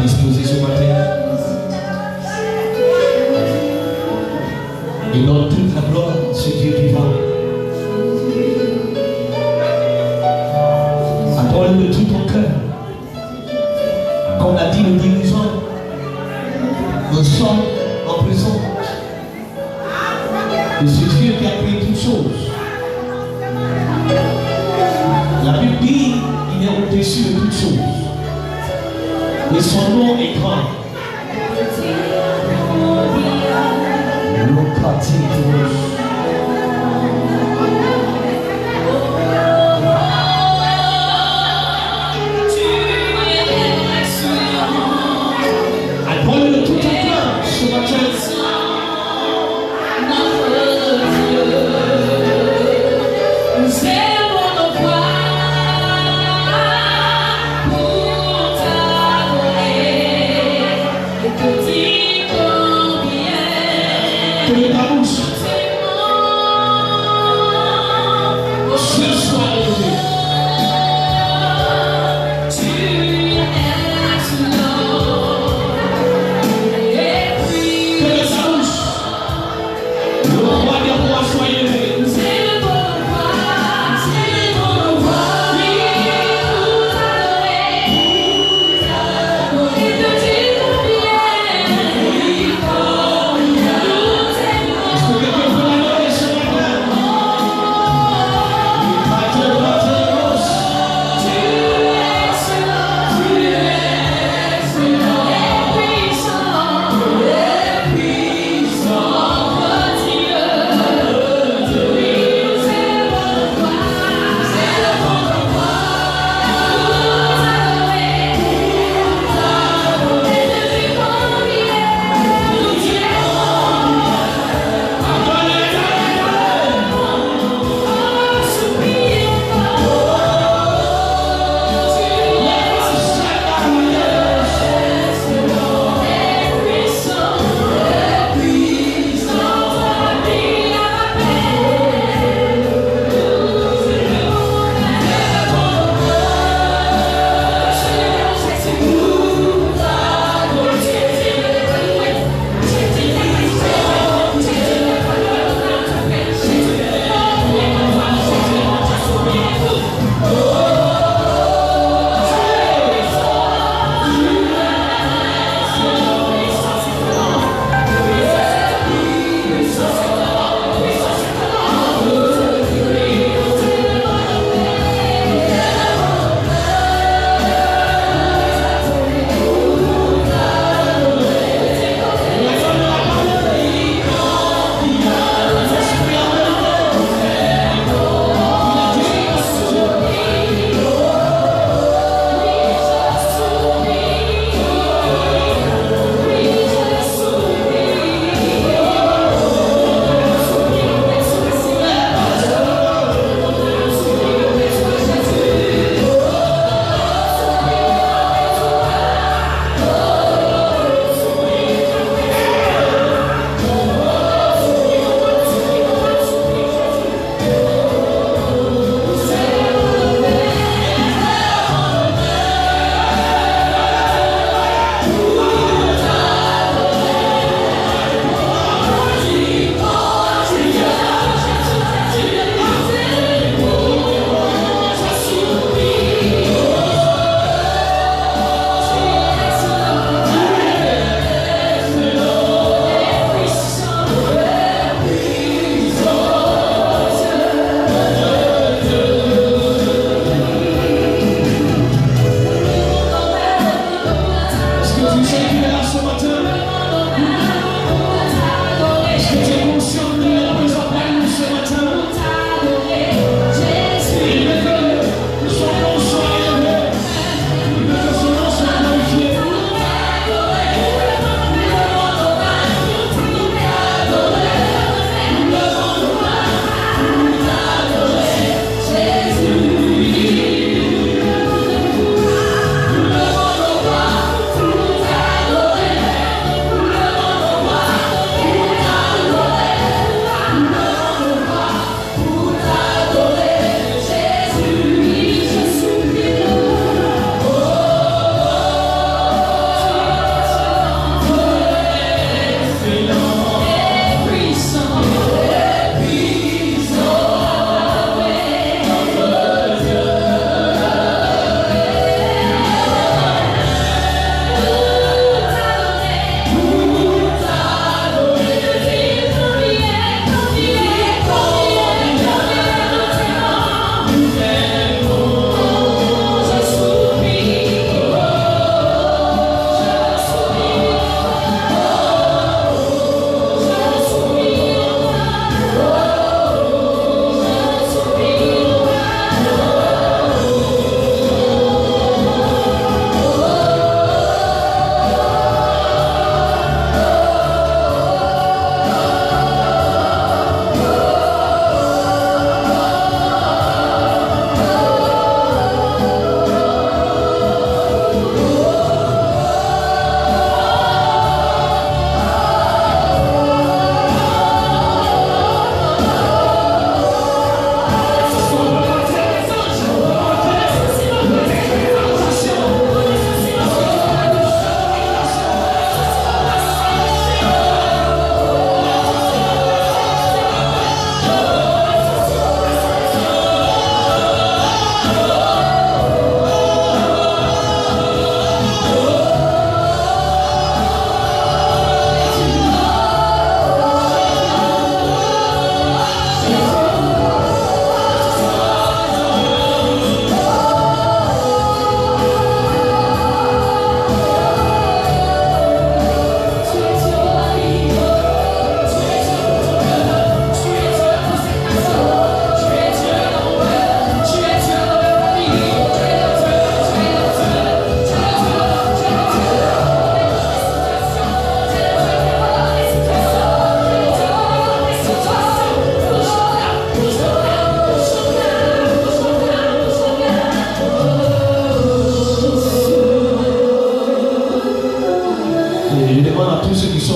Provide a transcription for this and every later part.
disposer ce matin. Et donne toute la gloire à ce Dieu vivant. Adore-le de tout ton cœur. Comme l'a dit le dirigeant, nous sommes en présence de ce Dieu qui a créé toutes choses. La Bible dit qu'il est au-dessus de toutes choses. Et son nom est grand. Le pratique. Adore-le de tout ton cœur ce matin.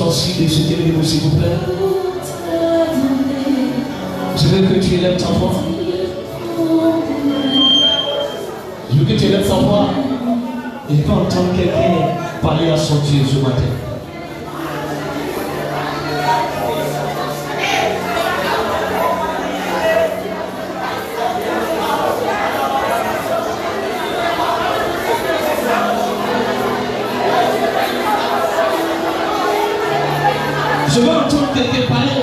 aussi de se tenir debout, s'il vous plaît. Je veux que tu élèves ta voix. Je veux que tu élèves ta voix et pas entendre quelqu'un parler à son Dieu ce matin. Je veux entendre quelqu'un parler.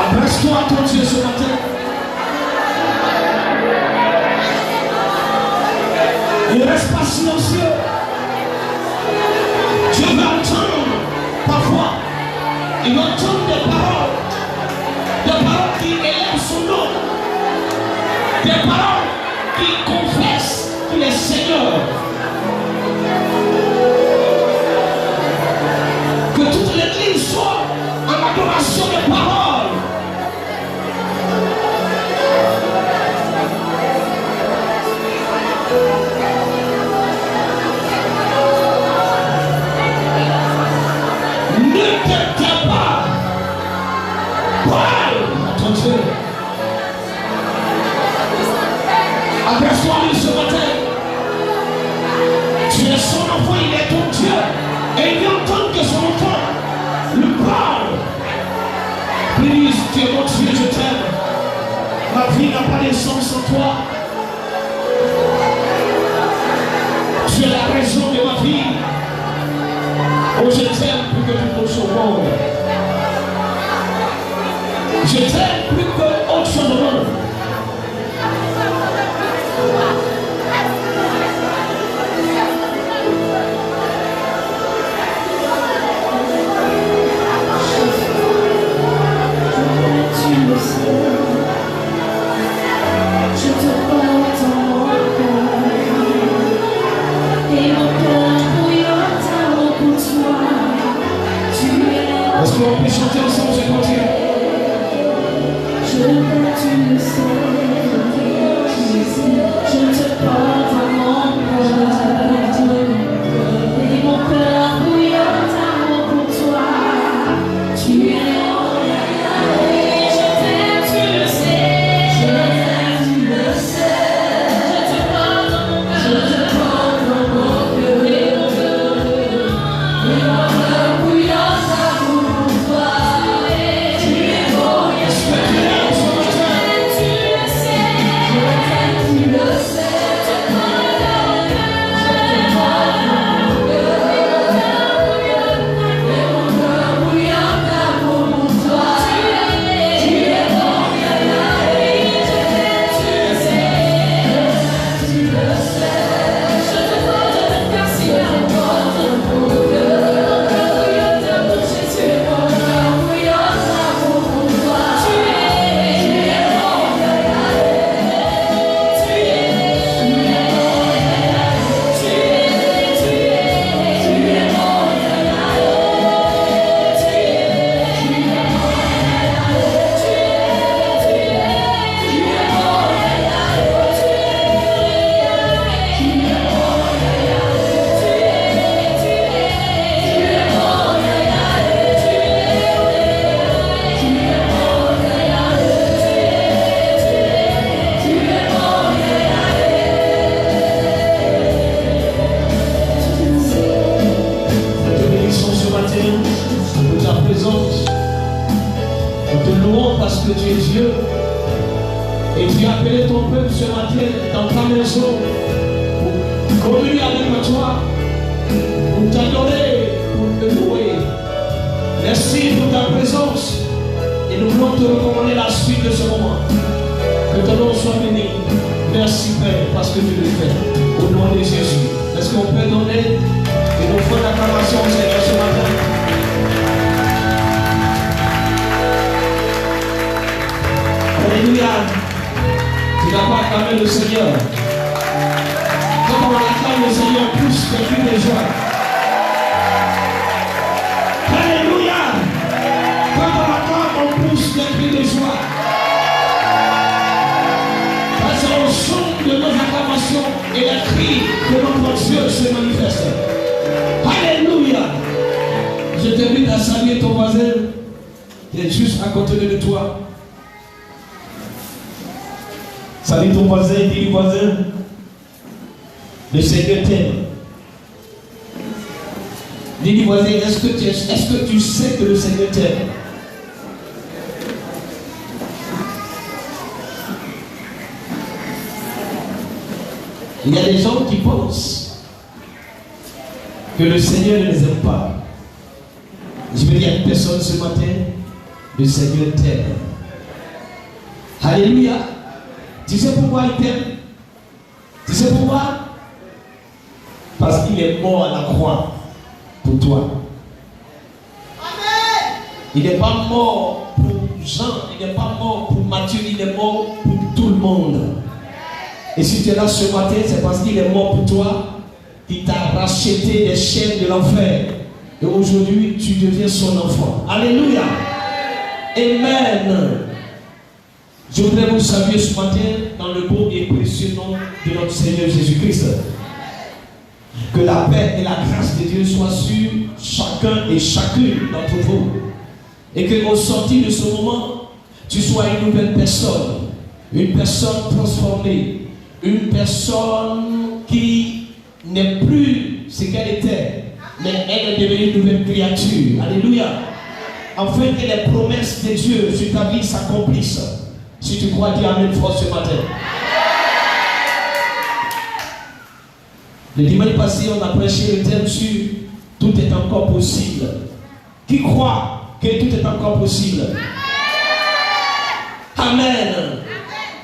Adresse-toi à ton Dieu ce matin. Ne reste pas silencieux. Dieu va entendre ta voix. Il va entendre des paroles qui élèvent son nom, des paroles qui confessent qu'il est Seigneur. Que toute l'église soit en adoration des paroles. Ne t'inquiète pas. Parle à ton Dieu. Adresse-toi à lui ce matin. Tu es son enfant, il est ton Dieu. Et il entend que son enfant lui parle. Please, tu es mon Dieu, je t'aime. Ma vie n'a pas de sens sans toi. Tu es la raison de ma vie. Oh, je t'aime plus que toute autre chose au monde. Je t'aime plus que autre chose au monde. Est-ce qu'on peut chanter ensemble, je continue. Tu le sais, je te porte à mon cœur, et mon cœur bouillonne d'amour pour toi. Tu es mon et je t'aime, tu le sais, tu le sais. Je te porte dans mon cœur, et mon cœur bouillonne d'amour pour toi. Tu es mon parce que tu es Dieu. Et tu as appelé ton peuple ce matin dans ta maison pour communier avec toi, pour t'adorer, pour te louer. Merci pour ta présence. Et nous voulons te recommander la suite de ce moment. Que ton nom soit béni. Merci Père parce que tu le fais. Au nom de Jésus. Est-ce qu'on peut donner et nous faire l'acclamation au Seigneur ce matin? Alléluia. Tu n'as pas acclamé le Seigneur. Quand on acclame le Seigneur, pousse des cris de joie. Alléluia. Quand on acclame, on pousse des cris de joie. Parce qu'au son de nos acclamations et les cris que notre Dieu se manifeste. Alléluia. Je t'invite à saluer ton voisin qui est juste à côté de toi. Salue ton voisin, dis voisin, le Seigneur t'aime. Dis voisin, est-ce que tu sais que le Seigneur t'aime? Il y a des gens qui pensent que le Seigneur ne les aime pas. Je veux dire à une personne ce matin, le Seigneur t'aime. Alléluia. Tu sais pourquoi il t'aime? Tu sais pourquoi? Parce qu'il est mort à la croix pour toi. Amen. Il n'est pas mort pour Jean, il n'est pas mort pour Matthieu, il est mort pour tout le monde. Et si tu es là ce matin, c'est parce qu'il est mort pour toi, qu'il t'a racheté des chaînes de l'enfer. Et aujourd'hui, tu deviens son enfant. Alléluia. Amen. Je voudrais vous saluer ce matin dans le beau et précieux nom de notre Seigneur Jésus-Christ. Que la paix et la grâce de Dieu soient sur chacun et chacune d'entre vous. Et que au sortir de ce moment, tu sois une nouvelle personne. Une personne transformée. Une personne qui n'est plus ce qu'elle était, mais elle est devenue une nouvelle créature. Alléluia. Afin que les promesses de Dieu sur ta vie s'accomplissent. Si tu crois, dis Amen fort ce matin. Le dimanche passé, on a prêché le thème sur tout est encore possible. Qui croit que tout est encore possible? Amen.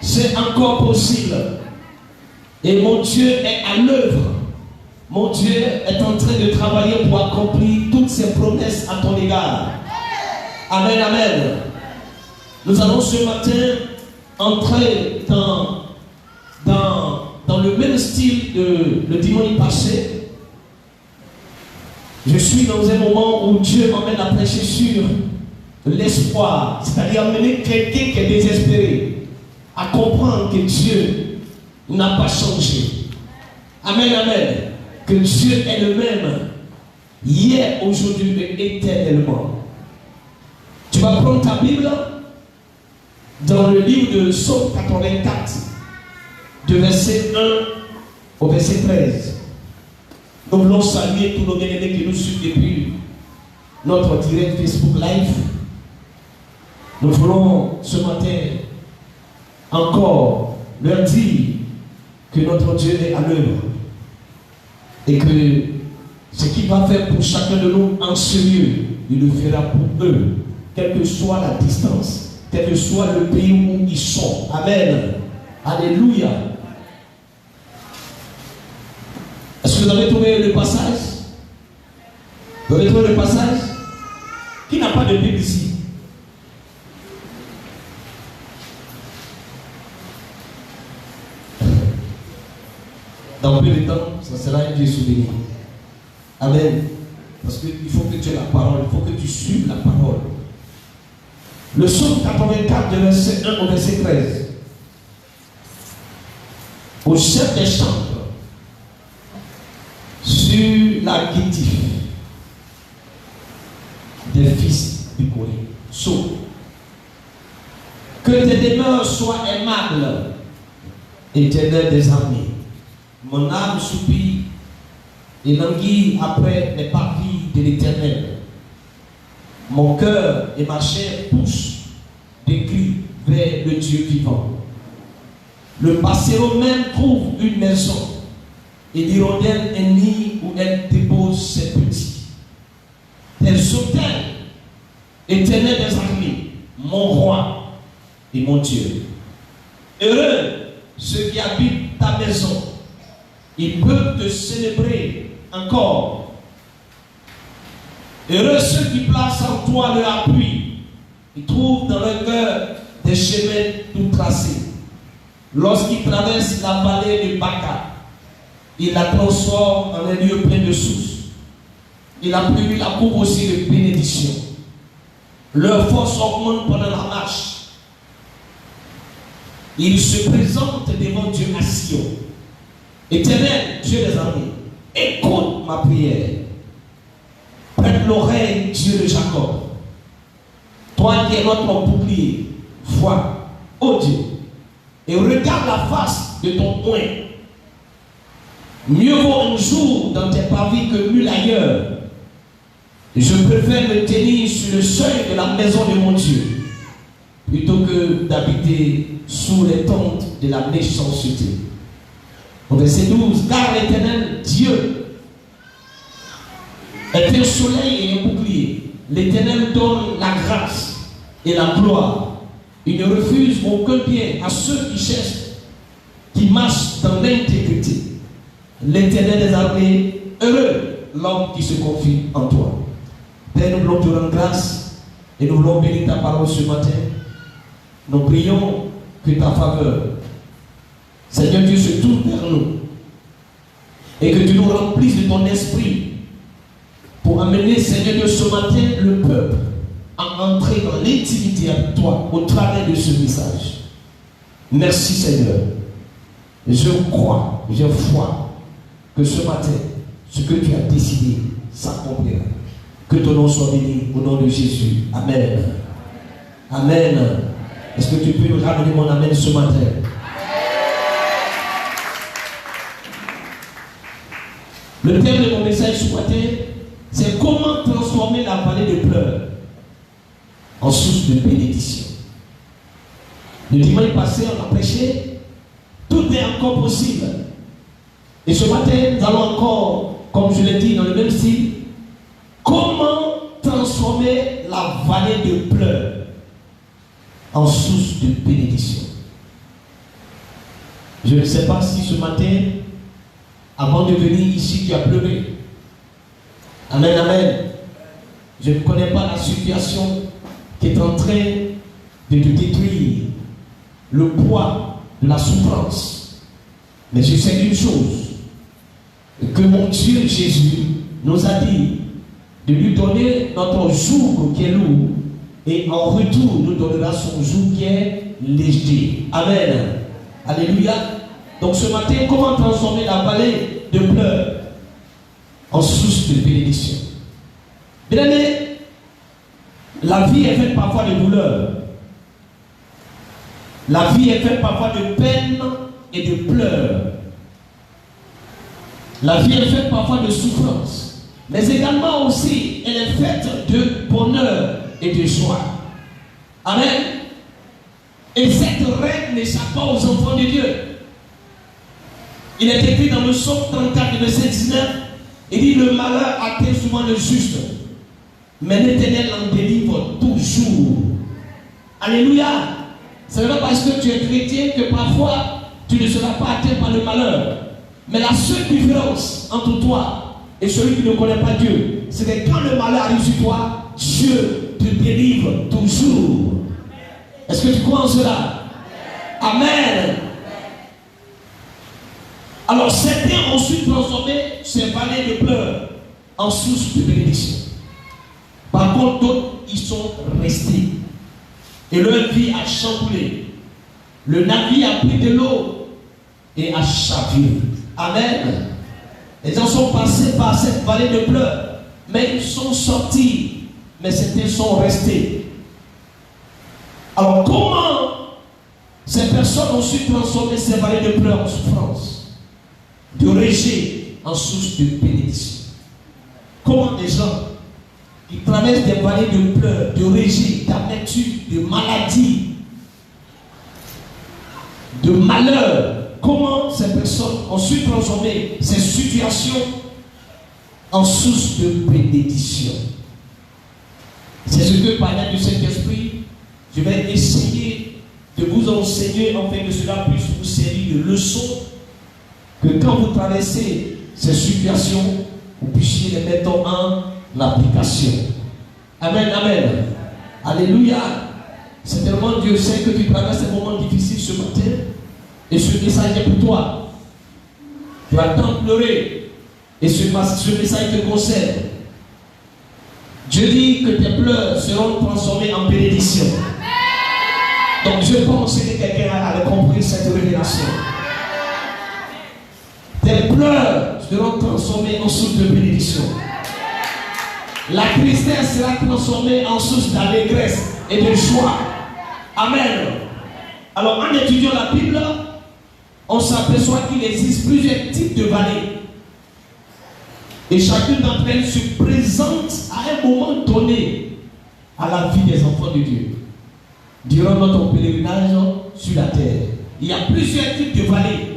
C'est encore possible. Et mon Dieu est à l'œuvre. Mon Dieu est en train de travailler pour accomplir toutes ses promesses à ton égard. Amen, amen. Nous allons ce matin entrer dans le même style de le dimanche passé. Je suis dans un moment où Dieu m'emmène à prêcher sur l'espoir. C'est-à-dire amener quelqu'un qui est désespéré à comprendre que Dieu n'a pas changé. Amen, amen. Que Dieu est le même hier, aujourd'hui et éternellement. Tu vas prendre ta Bible dans le livre de Psaume 84, de verset 1 au verset 13. Nous voulons saluer tous nos bien-aimés qui nous suivent depuis notre direct Facebook Live. Nous voulons ce matin encore leur dire que notre Dieu est à l'œuvre et que ce qu'il va faire pour chacun de nous en ce lieu, il le fera pour eux, quelle que soit la distance, quel que soit le pays où ils sont. Amen. Alléluia. Est-ce que vous avez trouvé le passage? Vous avez trouvé le passage? Qui n'a pas de Bible ici? Dans peu de temps, ça sera un vieux souvenir. Amen. Parce qu'il faut que tu aies la parole, il faut que tu suives la parole. Le psaume 84, de verset 1 au verset 13. Au chef des chambres, sur la guétif des fils du Corée. Psaume. Que tes demeures soient aimables, Éternel des armées. Mon âme soupire et languit après les parvis de l'Éternel. Mon cœur et ma chair poussent des cris vers le Dieu vivant. Le passereau même trouve une maison et l'hirondelle un nid où elle dépose ses petits. Tes autels, Éternel des armées, mon roi et mon Dieu. Heureux ceux qui habitent ta maison. Ils peuvent te célébrer encore. Heureux ceux qui placent en toi leur appui. Ils trouvent dans leur cœur des chemins tout tracés. Lorsqu'ils traversent la vallée de Baca, ils la transforment en un lieu plein de sources. Et la pluie la couvre aussi de bénédictions. Leur force augmente pendant la marche. Ils se présentent devant Dieu à Sion. Éternel, Dieu des armées, écoute ma prière. Prête l'oreille, Dieu de Jacob. Toi qui es notre bouclier, vois, ô Dieu, et regarde la face de ton oint. Mieux vaut un jour dans tes parvis que 1000 ailleurs. Je préfère me tenir sur le seuil de la maison de mon Dieu, plutôt que d'habiter sous les tentes de la méchanceté. Au verset 12, car l'Éternel, Dieu, est un soleil et un bouclier. L'Éternel donne la grâce et la gloire. Il ne refuse aucun bien à ceux qui cherchent, qui marchent dans l'intégrité. L'Éternel des armées, heureux l'homme qui se confie en toi. Père, nous voulons te rendre grâce et nous voulons bénir ta parole ce matin. Nous prions que ta faveur, Seigneur Dieu, se tourne vers nous et que tu nous remplisses de ton esprit pour amener, Seigneur Dieu, ce matin le peuple à entrer dans l'intimité avec toi au travers de ce message. Merci Seigneur. Je crois, je foi que ce matin, ce que tu as décidé s'accomplira. Que ton nom soit béni au nom de Jésus. Amen. Amen. Est-ce que tu peux me ramener mon amen ce matin? Le thème de mon message ce matin, c'est comment transformer la vallée de pleurs en source de bénédiction. Le dimanche passé, on a prêché. Tout est encore possible. Et ce matin, nous allons encore, comme je l'ai dit dans le même style, comment transformer la vallée de pleurs en source de bénédiction. Je ne sais pas si ce matin, avant de venir ici, tu as pleuré. Amen, amen. Je ne connais pas la situation qui est en train de te détruire, le poids de la souffrance. Mais je sais une chose, que mon Dieu Jésus nous a dit de lui donner notre joug qui est lourd et en retour nous donnera son joug qui est léger. Amen. Alléluia. Donc ce matin, comment transformer la vallée de pleurs en source de bénédiction? Bien aimé, la vie est faite parfois de douleur. La vie est faite parfois de peine et de pleurs. La vie est faite parfois de souffrance. Mais également aussi, elle est faite de bonheur et de joie. Amen. Et cette règle n'échappe pas aux enfants de Dieu. Il est écrit dans le psaume 34, verset 19, il dit, le malheur atteint souvent le juste, mais l'Éternel en délivre toujours. Alléluia. Ce n'est pas parce que tu es chrétien que parfois tu ne seras pas atteint par le malheur. Mais la seule différence entre toi et celui qui ne connaît pas Dieu, c'est que quand le malheur arrive sur toi, Dieu te délivre toujours. Est-ce que tu crois en cela? Amen. Alors certains ont su transformer ces vallées de pleurs en source de bénédiction. Par contre, d'autres, ils sont restés. Et leur vie a chamboulé. Le navire a pris de l'eau et a chaviré. Amen. Les gens sont passés par cette vallée de pleurs, mais ils sont sortis, mais certains sont restés. Alors comment ces personnes ont su transformer ces vallées de pleurs en souffrance, de rejet en source de bénédiction? Comment des gens qui traversent des vallées de pleurs, de rejet, d'amertume, de maladie, de malheur, comment ces personnes ont su transformer ces situations en source de bénédiction? C'est ce que par l'aide du Saint-Esprit, je vais essayer de vous enseigner afin que cela puisse vous servir de leçon, que quand vous traversez ces situations, vous puissiez les mettre en application. Amen, amen. Alléluia. Certainement Dieu sait que tu traverses des moments difficiles ce matin. Et ce message est pour toi. Tu vas tant pleurer. Et ce message te concerne. Dieu dit que tes pleurs seront transformés en bénédiction. Donc je pense que quelqu'un a compris cette révélation. Tes pleurs seront transformés en source de bénédiction. La tristesse sera transformée en source d'allégresse et de joie. Amen. Alors en étudiant la Bible, on s'aperçoit qu'il existe plusieurs types de vallées. Et chacune d'entre elles se présente à un moment donné à la vie des enfants de Dieu. Durant notre pèlerinage sur la terre, il y a plusieurs types de vallées.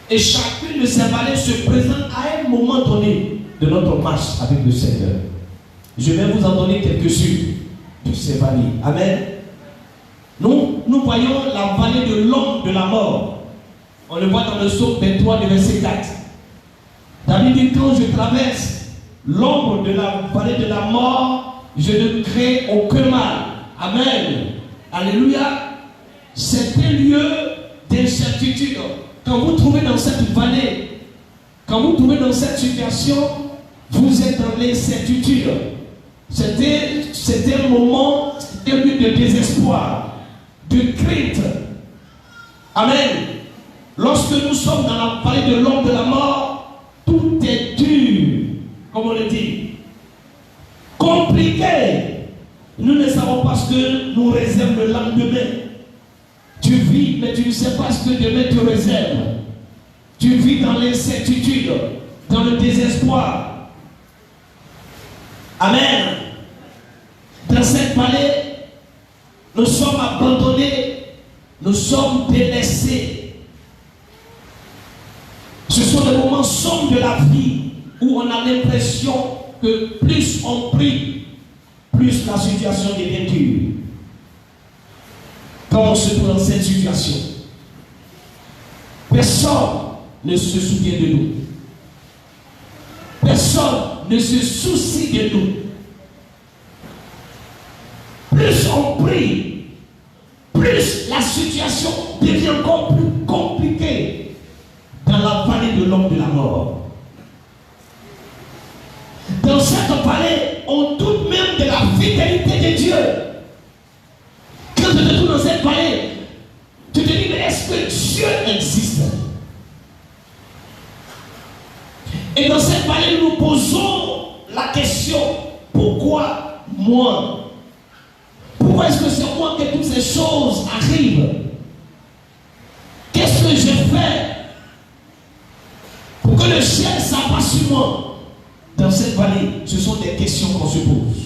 Et chacune de ces vallées se présente à un moment donné de notre marche avec le Seigneur. Je vais vous en donner quelques-unes de ces vallées. Amen. Nous voyons la vallée de l'ombre de la mort. On le voit dans le psaume 23, le verset 4. David dit, quand je traverse l'ombre de la vallée de la mort, je ne crains aucun mal. Amen. Alléluia. C'est un lieu d'incertitude. Quand vous trouvez dans cette vallée, quand vous trouvez dans cette situation, vous êtes dans l'incertitude. C'était un moment, un lieu de désespoir, de crainte. Amen. Lorsque nous sommes dans la vallée de l'ombre de la mort, tout est dur, comme on le dit. Compliqué. Nous ne savons pas ce que nous réserve le lendemain. Tu vis, mais tu ne sais pas ce que demain te réserve. Tu vis dans l'incertitude, dans le désespoir. Amen. Dans cette vallée, nous sommes abandonnés, nous sommes délaissés. Ce sont des moments sombres de la vie où on a l'impression que plus on prie, plus la situation devient dure. Quand on se trouve dans cette situation, personne ne se souvient de nous. Personne ne se soucie de nous. Plus on prie, plus la situation devient encore plus compliquée dans la vallée de l'ombre de la mort. Dans cette vallée, on doute même de la fidélité de Dieu. Quand tu te trouves dans cette vallée, tu te dis, mais est-ce que Dieu existe? Et dans cette vallée, nous posons la question, pourquoi moi? Pourquoi est-ce que c'est moi que toutes ces choses arrivent? Qu'est-ce que j'ai fait pour que le ciel s'abat sur moi? Dans cette vallée, ce sont des questions qu'on se pose.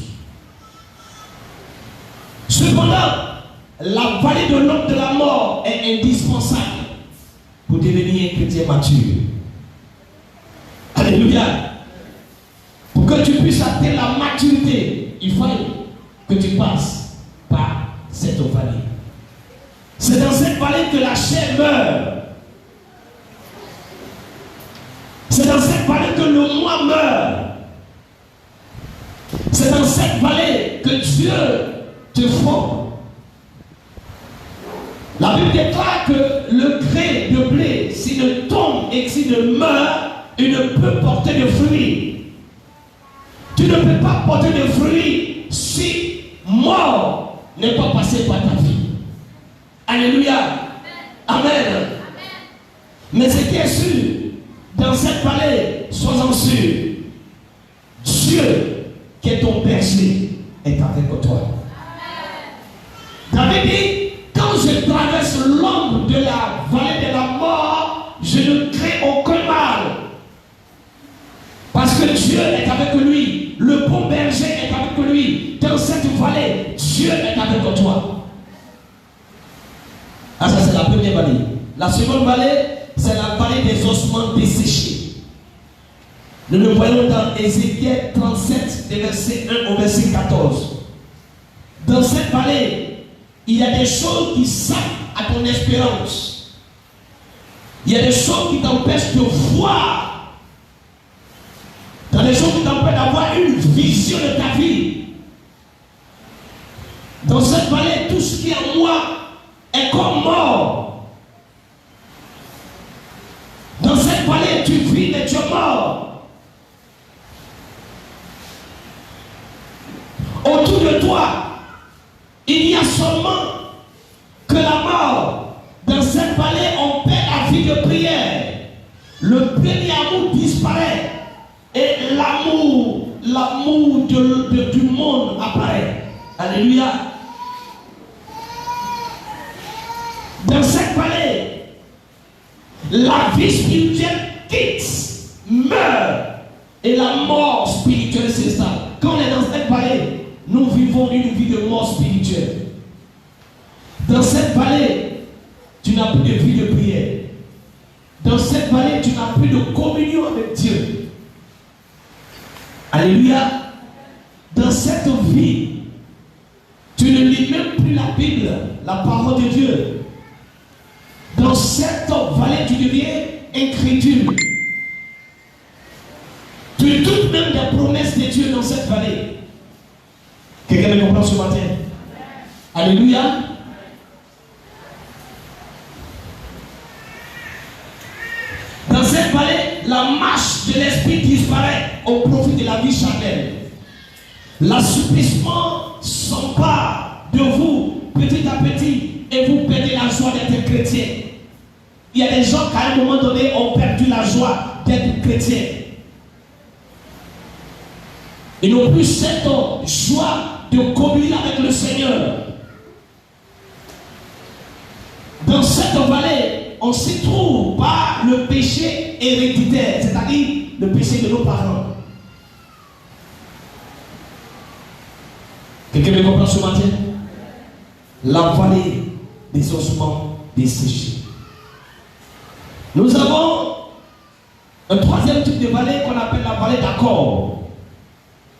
Cependant, la vallée de l'ombre de la mort est indispensable pour devenir un chrétien mature. Alléluia. Pour que tu puisses atteindre la maturité, il faut que tu passes par cette vallée. C'est dans cette vallée que la chair meurt. C'est dans cette vallée que le moi meurt. C'est dans cette vallée que Dieu te forme. La Bible déclare que le grain de blé, s'il ne tombe et s'il ne meurt, il ne peut porter de fruits. Tu ne peux pas porter de fruits si mort n'est pas passé par ta vie. Alléluia. Amen. Mais ce qui est sûr, dans cette vallée, sois-en sûr, Dieu qui est ton berger est avec toi. David dit, quand je traverse l'ombre de la vallée de la mort, je ne crains aucun mal. Parce que Dieu est avec lui. Le bon berger est avec lui. Dans cette vallée, Dieu est avec toi. Ah, ça c'est la première vallée. La seconde vallée, c'est la vallée des ossements desséchés. Nous le voyons dans Ézéchiel 37, des versets 1 au verset 14. Dans cette vallée, il y a des choses qui sapent à ton espérance. Il y a des choses qui t'empêchent de voir. Dans des choses qui t'empêchent d'avoir une vision de ta vie. Dans cette vallée, tout ce qui est en moi est comme mort. Dans cette vallée, tu vis mais tu es mort. Autour de toi, il y a seulement que la mort. Dans cette vallée, on perd la vie de prière. Le premier amour disparaît. Et l'amour, l'amour du monde apparaît. Alléluia. Dans cette vallée, la vie spirituelle quitte, meurt, et la mort spirituelle s'installe. Quand on est dans cette vallée, nous vivons une vie de mort spirituelle. Dans cette vallée, tu n'as plus de vie de prière. Dans cette vallée, tu n'as plus de communion avec Dieu. Alléluia. Dans cette vie, tu ne lis même plus la Bible, la parole de Dieu. Dans cette vallée, tu deviens incrédule. Tu doutes même des promesses de Dieu dans cette vallée. Quelqu'un me comprend ce matin? Alléluia. Dans cette vallée, la marche de l'esprit disparaît au profit de la vie charnelle. L'assouplissement s'empare de vous petit à petit et vous perdez la joie d'être chrétien. Il y a des gens qui à un moment donné ont perdu la joie d'être chrétien. Ils n'ont plus cette joie de communier avec le Seigneur. Dans cette vallée, on s'y trouve par le péché héréditaire, c'est-à-dire le péché de nos parents. Quelqu'un me comprend ce matin? La vallée des ossements desséchés. Nous avons un troisième type de vallée qu'on appelle la vallée d'accord.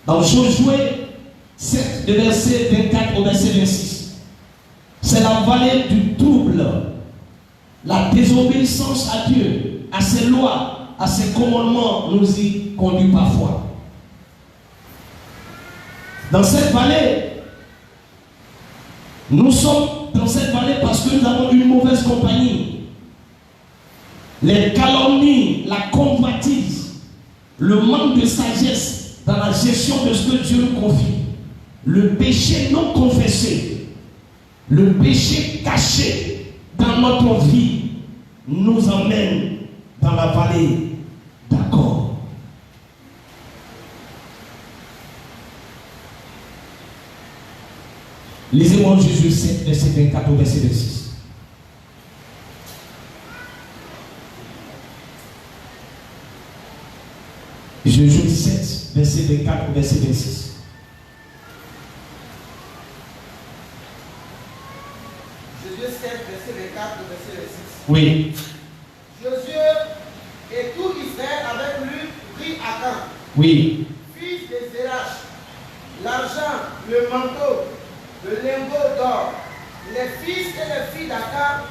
Dans Josué 7, de verset 24 au verset 26. C'est la vallée du trouble. La désobéissance à Dieu, à ses lois, à ses commandements nous y conduit parfois. Dans cette vallée, nous sommes dans cette vallée parce que nous avons une mauvaise compagnie. Les calomnies, la convoitise, le manque de sagesse dans la gestion de ce que Dieu nous confie, le péché non confessé, le péché caché dans notre vie nous emmène dans la vallée d'accord. Lisez-moi Jésus 7, verset 24 au verset 26. Jésus 7, verset 24 au verset 26. Jésus 7, verset 24 au verset 26. Oui. Josué et tout Israël avec lui prit Akan, Oui. fils de Zérach, l'argent, le manteau, le lingot d'or, les fils et les filles d'Akan,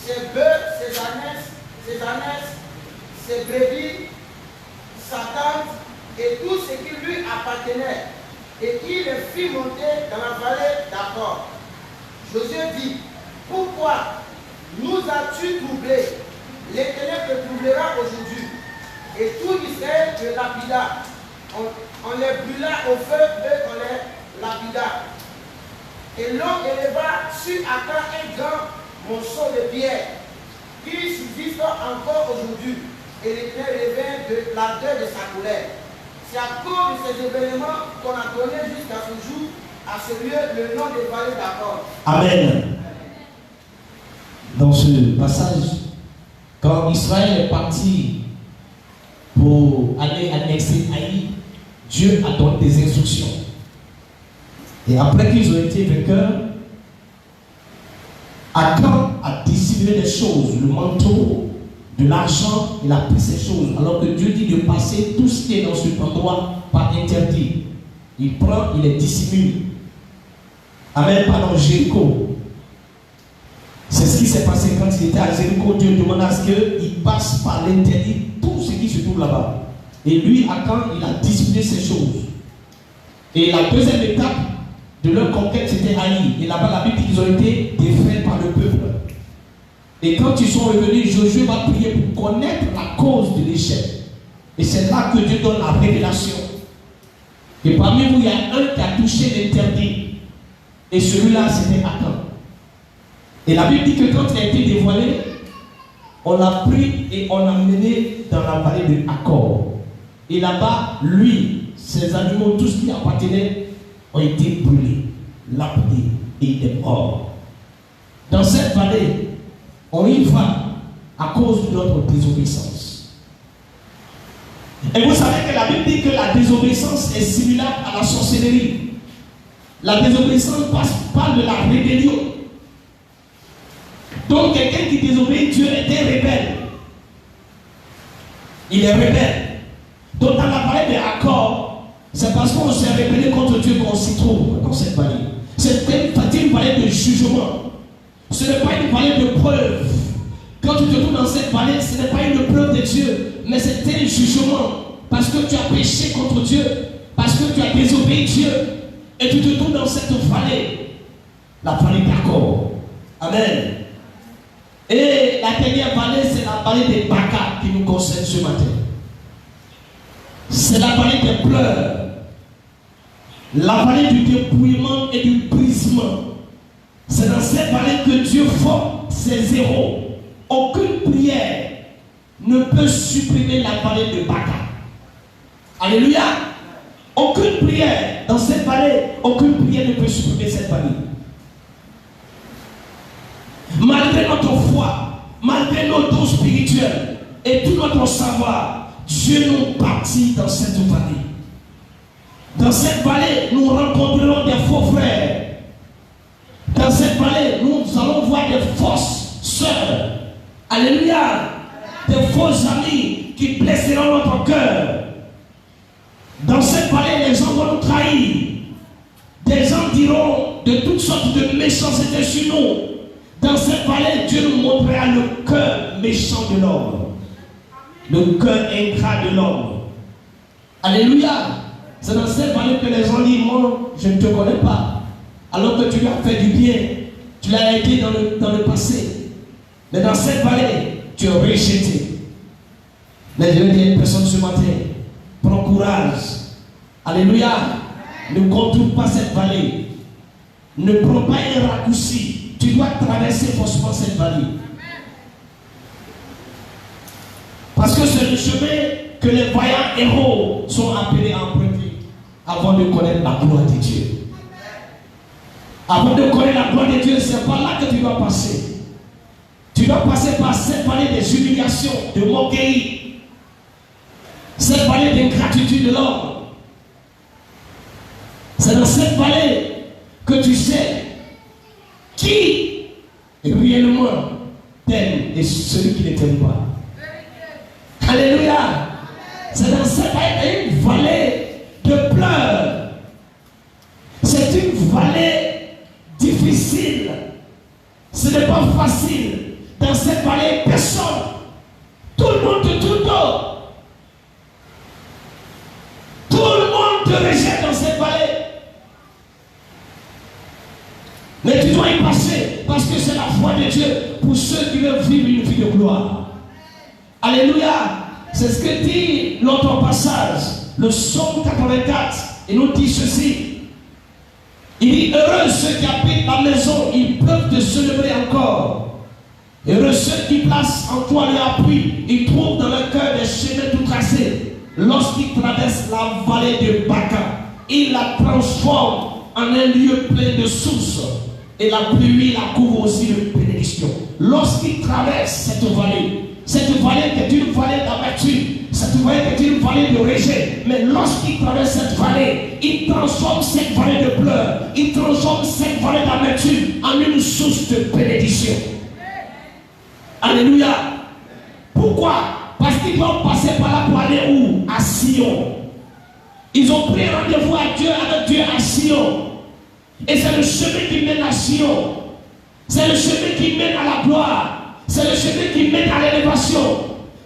ses bœufs, ses ânesses, ses brebis, sa tente et tout ce qui lui appartenait, et il les fit monter dans la vallée d'Accord. Josué dit: pourquoi nous as-tu troublés? L'Éternel te troublera aujourd'hui. Et tout Israël te lapida. On les brûla au feu et on les lapida. Et l'on éleva sur Akan un grand monceau de pierre qui subsiste encore aujourd'hui. Et l'Éternel revint de l'ardeur de sa colère. C'est à cause de ces événements qu'on a donné jusqu'à ce jour à ce lieu le nom de vallée d'Accord. Amen. Dans ce passage, quand Israël est parti pour aller annexer Haï, Dieu a donné des instructions. Et après qu'ils ont été vainqueurs, Akan a dissimulé des choses, le manteau, de l'argent, il a pris ces choses. Alors que Dieu dit de passer tout ce qui est dans cet endroit par interdit. Il prend, il les dissimule. Amen, pardon, Jéricho. C'est ce qui s'est passé quand il était à Jéricho. Dieu demanda à ce qu'il passe par l'interdit tout ce qui se trouve là-bas. Et lui, Akan, il a dissimulé ces choses. Et la deuxième étape de leur conquête, c'était Haï. Et là-bas, la Bible dit qu'ils ont été défaits par le peuple. Et quand ils sont revenus, Josué va prier pour connaître la cause de l'échec. Et c'est là que Dieu donne la révélation. Et parmi vous, il y a un qui a touché l'interdit. Et celui-là, c'était Akan. Et la Bible dit que quand il a été dévoilé, on l'a pris et on l'a mené dans la vallée de Accord. Et là-bas, lui, ces animaux, tout ce qui appartenait, ont été brûlés, lapidés et il est mort. Dans cette vallée, on y va à cause de notre désobéissance. Et vous savez que la Bible dit que la désobéissance est similaire à la sorcellerie. La désobéissance parle de la rébellion. Donc quelqu'un qui désobéit, Dieu était rebelle. Il est rebelle. Donc dans la vallée des accords, c'est parce qu'on s'est rébellé contre Dieu qu'on s'y trouve dans cette vallée. C'est une vallée de jugement. Ce n'est pas une vallée de preuve. Quand tu te trouves dans cette vallée, ce n'est pas une preuve de Dieu, mais c'est un jugement. Parce que tu as péché contre Dieu, parce que tu as désobéi Dieu, et tu te trouves dans cette vallée, la vallée d'accord. Amen. Et la dernière vallée, c'est la vallée des Baca qui nous concerne ce matin. C'est la vallée des pleurs, la vallée du dépouillement et du brisement. C'est dans cette vallée que Dieu forme ses héros. Aucune prière ne peut supprimer la vallée de Baca. Alléluia. Aucune prière dans cette vallée, aucune prière ne peut supprimer cette vallée. Malgré notre foi, malgré nos dons spirituels et tout notre savoir, Dieu nous bâtit dans cette vallée. Dans cette vallée, nous rencontrerons des faux frères. Dans cette vallée, nous allons voir des fausses sœurs. Alléluia. Des faux amis qui blesseront notre cœur. Dans cette vallée, les gens vont nous trahir. Des gens diront de toutes sortes de méchanceté sur nous. Dans cette vallée, Dieu nous montrera le cœur méchant de l'homme. Le cœur ingrat de l'homme. Alléluia. C'est dans cette vallée que les gens disent, moi, je ne te connais pas. Alors que tu lui as fait du bien. Tu l'as aidé dans le passé. Mais dans cette vallée, tu es rejeté. Mais je vais dire à une personne ce matin, prends courage. Alléluia. Ne contourne pas cette vallée. Ne prends pas un raccourci. Tu dois traverser forcément cette vallée. Parce que c'est le chemin que les vaillants héros sont appelés à emprunter avant de connaître la gloire de Dieu. Avant de connaître la gloire de Dieu, c'est par là que tu dois passer. Tu dois passer par cette vallée des humiliations, de moquerie, cette vallée d'ingratitude de l'homme. C'est dans cette vallée que tu sais qui réellement t'aime et celui qui ne t'aime pas. Alléluia. C'est dans cette vallée, une vallée de pleurs. C'est une vallée difficile. Ce n'est pas facile. Dans cette vallée, personne. Tout le monde te tourne dos. Tout le monde te rejette dans cette vallée. Mais tu dois y passer parce que c'est la foi de Dieu pour ceux qui veulent vivre une vie de gloire. Alléluia. C'est ce que dit l'autre passage, le psaume 84. Il nous dit ceci. Il dit, heureux ceux qui habitent la maison, ils peuvent te célébrer encore. Heureux ceux qui placent en toi leur appui, ils trouvent dans leur cœur des chemins tout tracés. Lorsqu'ils traversent la vallée de Baca, ils la transforment en un lieu plein de sources. Et la pluie la couvre aussi de bénédictions. Lorsqu'ils traversent cette vallée qui est une vallée d'amertume, cette vallée qui est une vallée de rejet, mais lorsqu'ils traversent cette vallée, ils transforment cette vallée de pleurs, ils transforment cette vallée d'amertume en une source de bénédiction. Alléluia. Pourquoi? Parce qu'ils doivent passer par là pour aller où? À Sion. Ils ont pris rendez-vous avec Dieu à Sion. Et c'est le chemin qui mène à Sion. C'est le chemin qui mène à la gloire. C'est le chemin qui mène à l'élévation.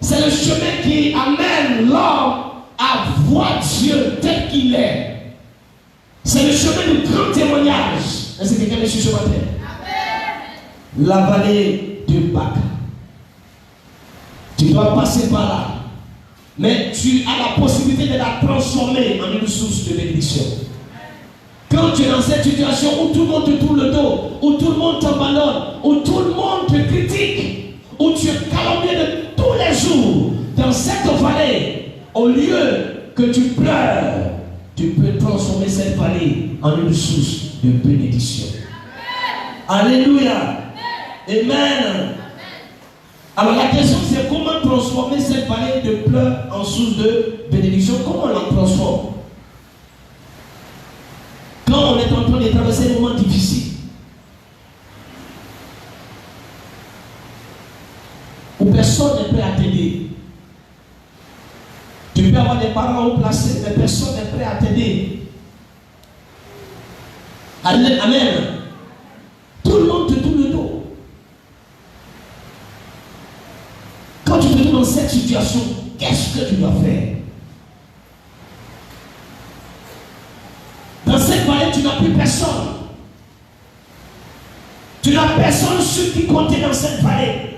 C'est le chemin qui amène l'homme à voir Dieu tel qu'il est. C'est le chemin du grand témoignage. Est-ce que quelqu'un me suit ce matin? La vallée de Baca. Tu dois passer par là. Mais tu as la possibilité de la transformer en une source de bénédiction. Quand tu es dans cette situation où tout le monde te tourne le dos, où tout le monde t'abandonne, où tout le monde te critique, où tu es calomnié de tous les jours, dans cette vallée, au lieu que tu pleures, tu peux transformer cette vallée en une source de bénédiction. Alléluia. Amen. Alors la question c'est comment transformer cette vallée de pleurs en source de bénédiction. Comment on la transforme? Quand on est en train de traverser des moments difficiles, où personne n'est prêt à t'aider. Tu peux avoir des parents haut placés, mais personne n'est prêt à t'aider. Amen. Tout le monde te tourne le dos. Quand tu te trouves dans cette situation, qu'est-ce que tu dois faire? Dans cette vallée, tu n'as plus personne. Tu n'as personne sur qui compter dans cette vallée.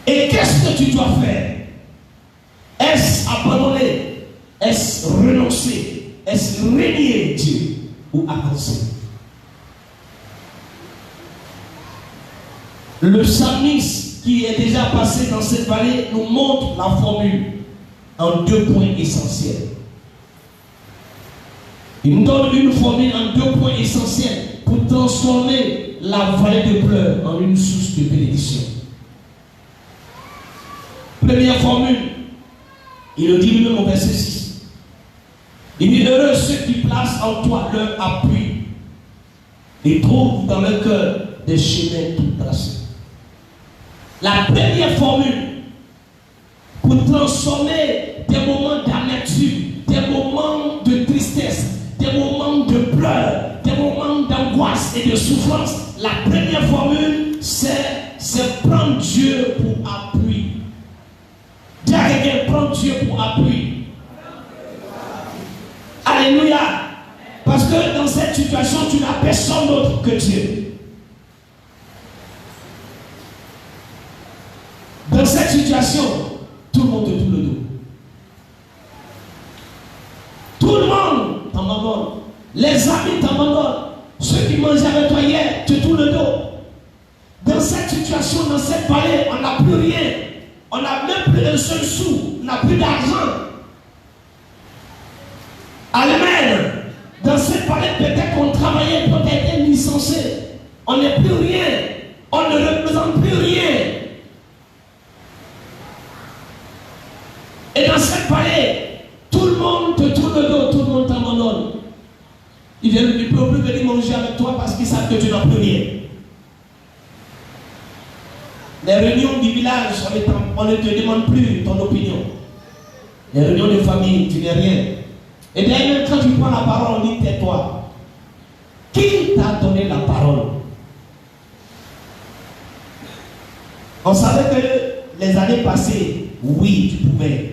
Et qu'est-ce que tu dois faire? Est-ce abandonner? Est-ce renoncer? Est-ce renier Dieu ou avancer? Le psalmiste qui est déjà passé dans cette vallée nous montre la formule en 2 points essentiels. Il nous donne une formule en 2 points essentiels pour transformer la vallée de pleurs en une source de bénédiction. Première formule, il le dit lui-même au verset 6. Il dit heureux ceux qui placent en toi leur appui et trouvent dans leur cœur des chemins tout tracés. La première formule pour transformer des moments d'amertume, des moments de tristesse, des moments de pleurs, des moments d'angoisse et de souffrance, la première formule c'est prendre Dieu pour appui. Dis à quelqu'un, prends Dieu pour appui. Alléluia. Parce que dans cette situation, tu n'as personne d'autre que Dieu. Dans cette situation, tout le monde te tourne le dos. Tout le monde t'abandonne. Les amis t'abandonnent. Ceux qui mangeaient avec toi hier te tournent le dos. Dans cette situation, dans cette vallée, on n'a plus rien. On n'a même plus un seul sou. On n'a plus d'argent. Amen. Dans cette vallée, peut-être qu'on travaillait, peut-être être licencié. On n'est plus rien. On ne représente plus rien. Et dans cette vallée, tout le monde te tourne le dos, tout le monde t'abandonne. Il ne peut plus venir manger avec toi parce qu'ils savent que tu n'as plus rien. Les réunions du village, on ne te demande plus ton opinion. Les réunions de famille, tu n'es rien. Et d'ailleurs, quand tu prends la parole, on dit tais-toi. Qui t'a donné la parole? On savait que les années passées, oui, tu pouvais.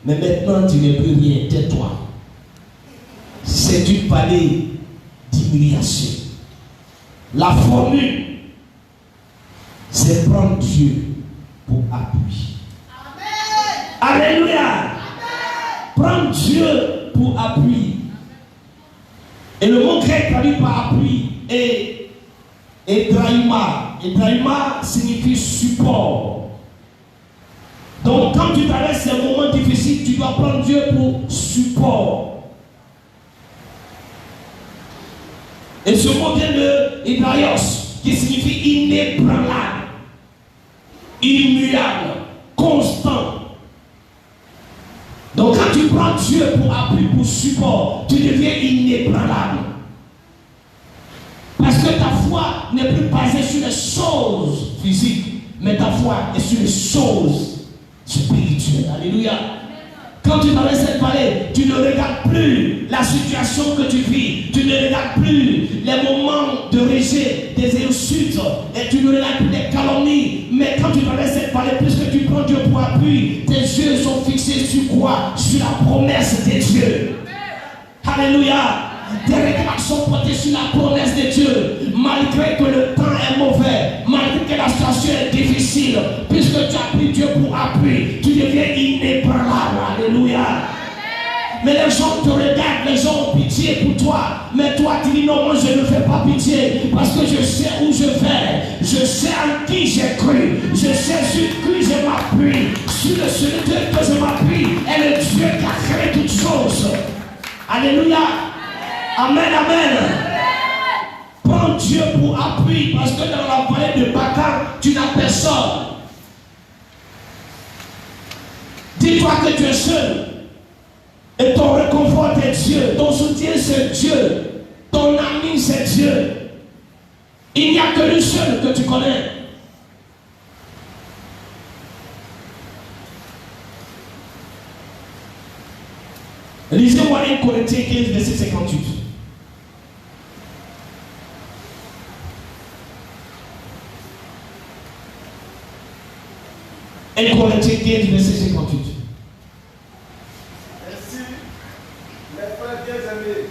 Mais maintenant, tu n'es plus rien. Tais-toi. C'est une vallée d'humiliation. La formule, c'est prendre Dieu pour appui. Amen. Alléluia. Amen. Prendre Dieu pour appui. Et le mot grec traduit par appui est draima. Et draima signifie support. Donc quand tu traverses ces moments difficiles, tu dois prendre Dieu pour support. Et ce mot vient de Hydraios, qui signifie inébranlable, immuable, constant. Donc quand tu prends Dieu pour appui, pour support, tu deviens inébranlable. Parce que ta foi n'est plus basée sur les choses physiques, mais ta foi est sur les choses spirituelles. Alléluia. Quand tu traverses cette vallée, tu ne regardes plus la situation que tu vis. Tu ne regardes plus les moments de rejet, des insultes. Et tu ne regardes plus les calomnies. Mais quand tu traverses cette vallée, puisque tu prends Dieu pour appui, tes yeux sont fixés sur quoi? Sur la promesse de Dieu. Alléluia. Tes regards sont portés sur la promesse de Dieu. Malgré que le temps est mauvais, malgré que la situation est difficile, puisque tu as pris Dieu pour appui, tu deviens inébranlable. Alléluia. Mais les gens te regardent, les gens ont pitié pour toi. Mais toi, tu dis non, moi je ne fais pas pitié. Parce que je sais où je vais. Je sais en qui j'ai cru. Je sais sur qui je m'appuie. Sur le seul Dieu que je m'appuie est le Dieu qui a créé tout Alléluia. Amen, amen. Prends Dieu pour appui parce que dans la vallée de Baca, tu n'as personne. Dis-toi que tu es seul. Et ton réconfort est Dieu. Ton soutien c'est Dieu. Ton ami c'est Dieu. Il n'y a que lui seul que tu connais. Lisez-moi 1 Corinthiens 15, verset 58. Un Corinthiens 15, verset 58. Ainsi, les frères bien-aimés,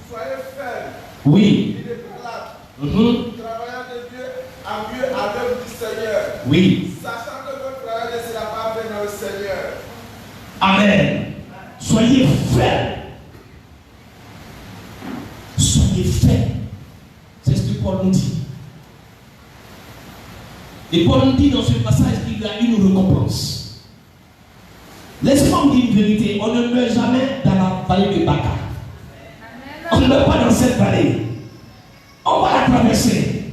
soyez fermes, Oui. inébranlables, travaillant de Dieu à mieux à l'œuvre du Seigneur, Oui. sachant que votre travail ne sera pas fait dans le Seigneur. Amen. Soyez fermes. Soyez fermes. C'est ce que Paul nous dit. Et Paul nous dit dans ce passage qu'il y a une récompense. Laissez-moi vous dire une vérité. On ne meurt jamais dans la vallée de Baca. On ne meurt pas dans cette vallée. On va la traverser.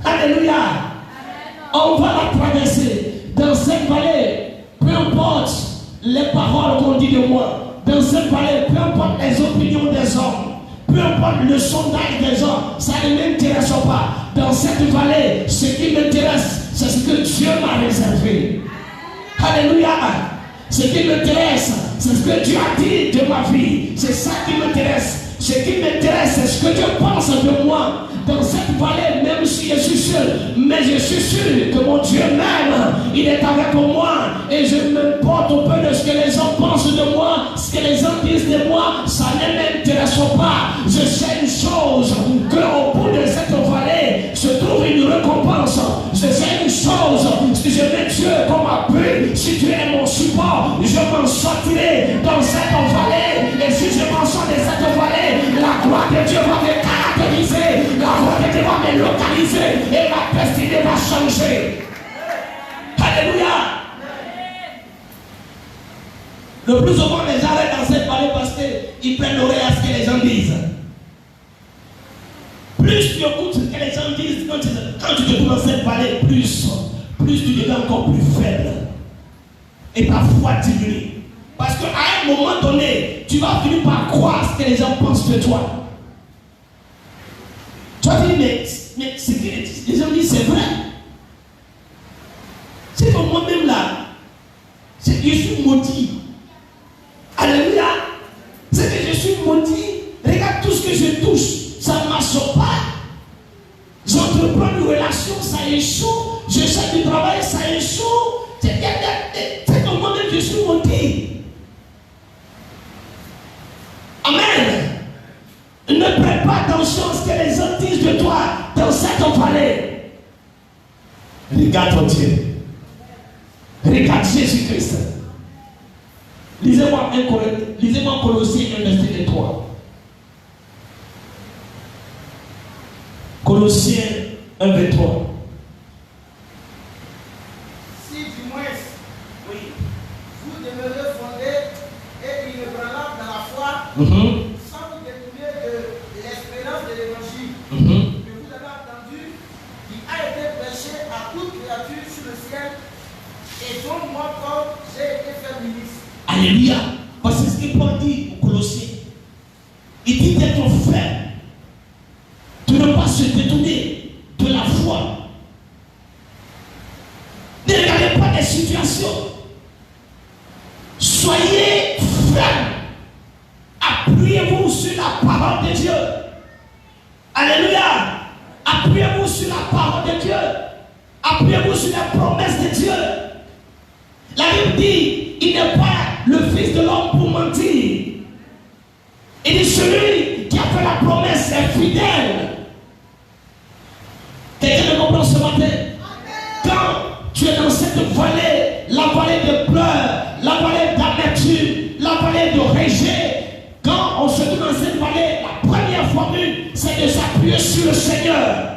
Alléluia. On va la traverser. Dans cette vallée, peu importe les paroles qu'on dit de moi. Dans cette vallée, peu importe les opinions des hommes, peu importe le sondage des hommes, ça ne m'intéresse pas. Dans cette vallée, ce qui m'intéresse, c'est ce que Dieu m'a réservé. Alléluia. Ce qui m'intéresse, c'est ce que Dieu a dit de ma vie. C'est ça qui m'intéresse. Ce qui m'intéresse, c'est ce que Dieu pense de moi. Dans cette vallée, même si je suis seul, mais je suis sûr que mon Dieu m'aime. Il est avec moi et je m'importe un peu de ce que les hommes pensent de moi, ce que les hommes disent de moi, ça ne m'intéresse pas. Je sais une chose, qu'au bout de cette vallée se trouve une récompense. Je sais une chose, si je mets Dieu comme appui, si tu es mon support, je m'en sortirai dans cette vallée. Et si je m'en sors de cette vallée, la gloire de Dieu va me caractériser, la gloire de Dieu va me localiser et ma destinée va changer. Alléluia. Le plus souvent, les gens restent dans cette vallée parce qu'ils prennent l'oreille à ce que les gens disent. Plus tu écoutes ce que les gens disent, quand tu te trouves dans cette vallée, plus tu deviens encore plus faible. Et ta foi diminue. Parce qu'à un moment donné, tu vas finir par croire ce que les gens pensent de toi. Tu vas dire, mais ce que les gens disent, c'est vrai. C'est comme moi-même là, je suis maudit. Alléluia. C'est que je suis maudit. Regarde tout ce que je touche. Ça ne marche pas. J'entreprends une relation, ça échoue. Je cherche du travail, ça échoue. C'est comme moi-même, je suis maudit. Amen. Ne prête pas attention à ce que les autres disent de toi dans cette vallée. Regarde ton Dieu. Regarde Jésus-Christ. Lisez-moi Colossiens 1, verset 3. Colossiens 1, verset 3. Si du moins, oui, vous demeurez fondés et inébranlables dans la foi, sans vous détourner de l'espérance de l'évangile que vous avez entendu, qui a été prêché à toute créature sur le ciel, et dont moi, Paul, j'ai été fait ministre. Alléluia. Parce que c'est ce que Paul dit aux Colossiens. Il dit d'être ferme, de ne pas se détourner de la foi. Ne regardez pas les situations. Soyez ferme. Appuyez-vous sur la parole de Dieu. Alléluia. Appuyez-vous sur la parole de Dieu. Appuyez-vous sur la promesse de Dieu. La Bible dit, il n'est pas le Fils de l'homme pour mentir. Il dit, celui qui a fait la promesse est fidèle. Quelqu'un me comprend ce matin? Quand tu es dans cette vallée, la vallée de pleurs, la vallée d'amertume, la vallée de rejet, quand on se trouve dans cette vallée, la première formule, c'est de s'appuyer sur le Seigneur.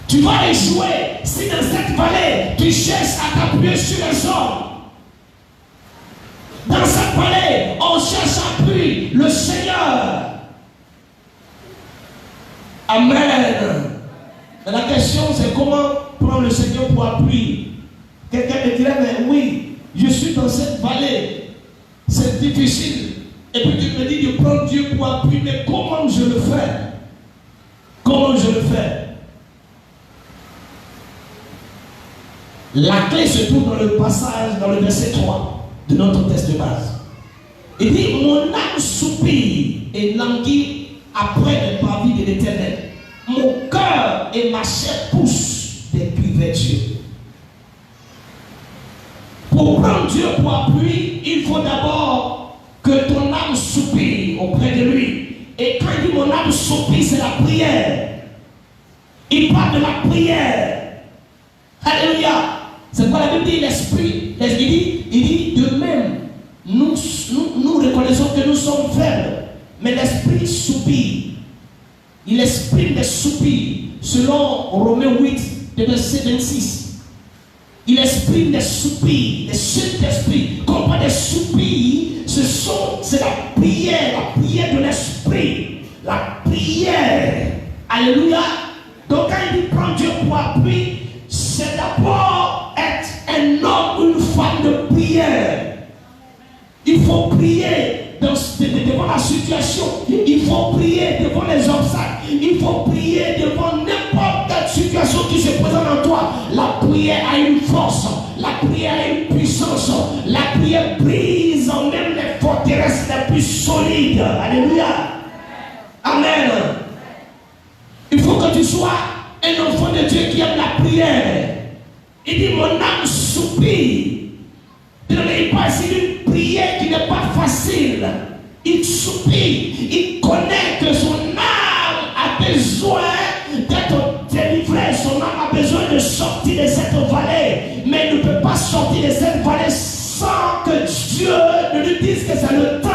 Tu vas échouer si dans cette vallée, tu cherches à t'appuyer sur les hommes. Dans cette vallée, on cherche appui, le Seigneur. Amen. Mais la question c'est comment prendre le Seigneur pour appui. Quelqu'un me dirait, mais oui, je suis dans cette vallée, c'est difficile. Et puis tu me dis de prendre Dieu pour appui, mais comment je le fais? Comment je le fais? La clé se trouve dans le passage, dans le verset 3 de notre texte de base. Il dit, mon âme soupire et languit après le parvis de l'Éternel. Mon cœur et ma chair poussent des cris vers Dieu. Pour prendre Dieu pour appui, il faut d'abord que ton âme soupire auprès de lui. Et quand il dit mon âme soupire, c'est la prière. Il parle de la prière. Alléluia. C'est quoi la Bible dit? L'esprit. Il dit de même, nous reconnaissons que nous sommes faibles, mais l'esprit soupire. Il exprime des soupirs selon Romains 8, verset 26. Il exprime des soupirs, des Saint-Esprit. Comme pas des soupirs, c'est la prière de l'esprit. La prière. Alléluia. Donc quand il dit prendre Dieu pour appui, c'est d'abord être un homme ou une femme de prière. Il faut prier devant la situation. Il faut prier devant les obstacles. Il faut prier devant n'importe quelle situation qui se présente en toi. La prière a une force. La prière a une puissance. La prière brise en même les forteresses les plus solides. Alléluia. Amen. Il faut que tu sois un enfant de Dieu qui aime la prière. Il dit mon âme soupire. Il parle ici d'une prière qui n'est pas facile. Il soupire. Il connaît que son âme a besoin d'être délivrée. Son âme a besoin de sortir de cette vallée. Mais il ne peut pas sortir de cette vallée sans que Dieu ne lui dise que c'est le temps.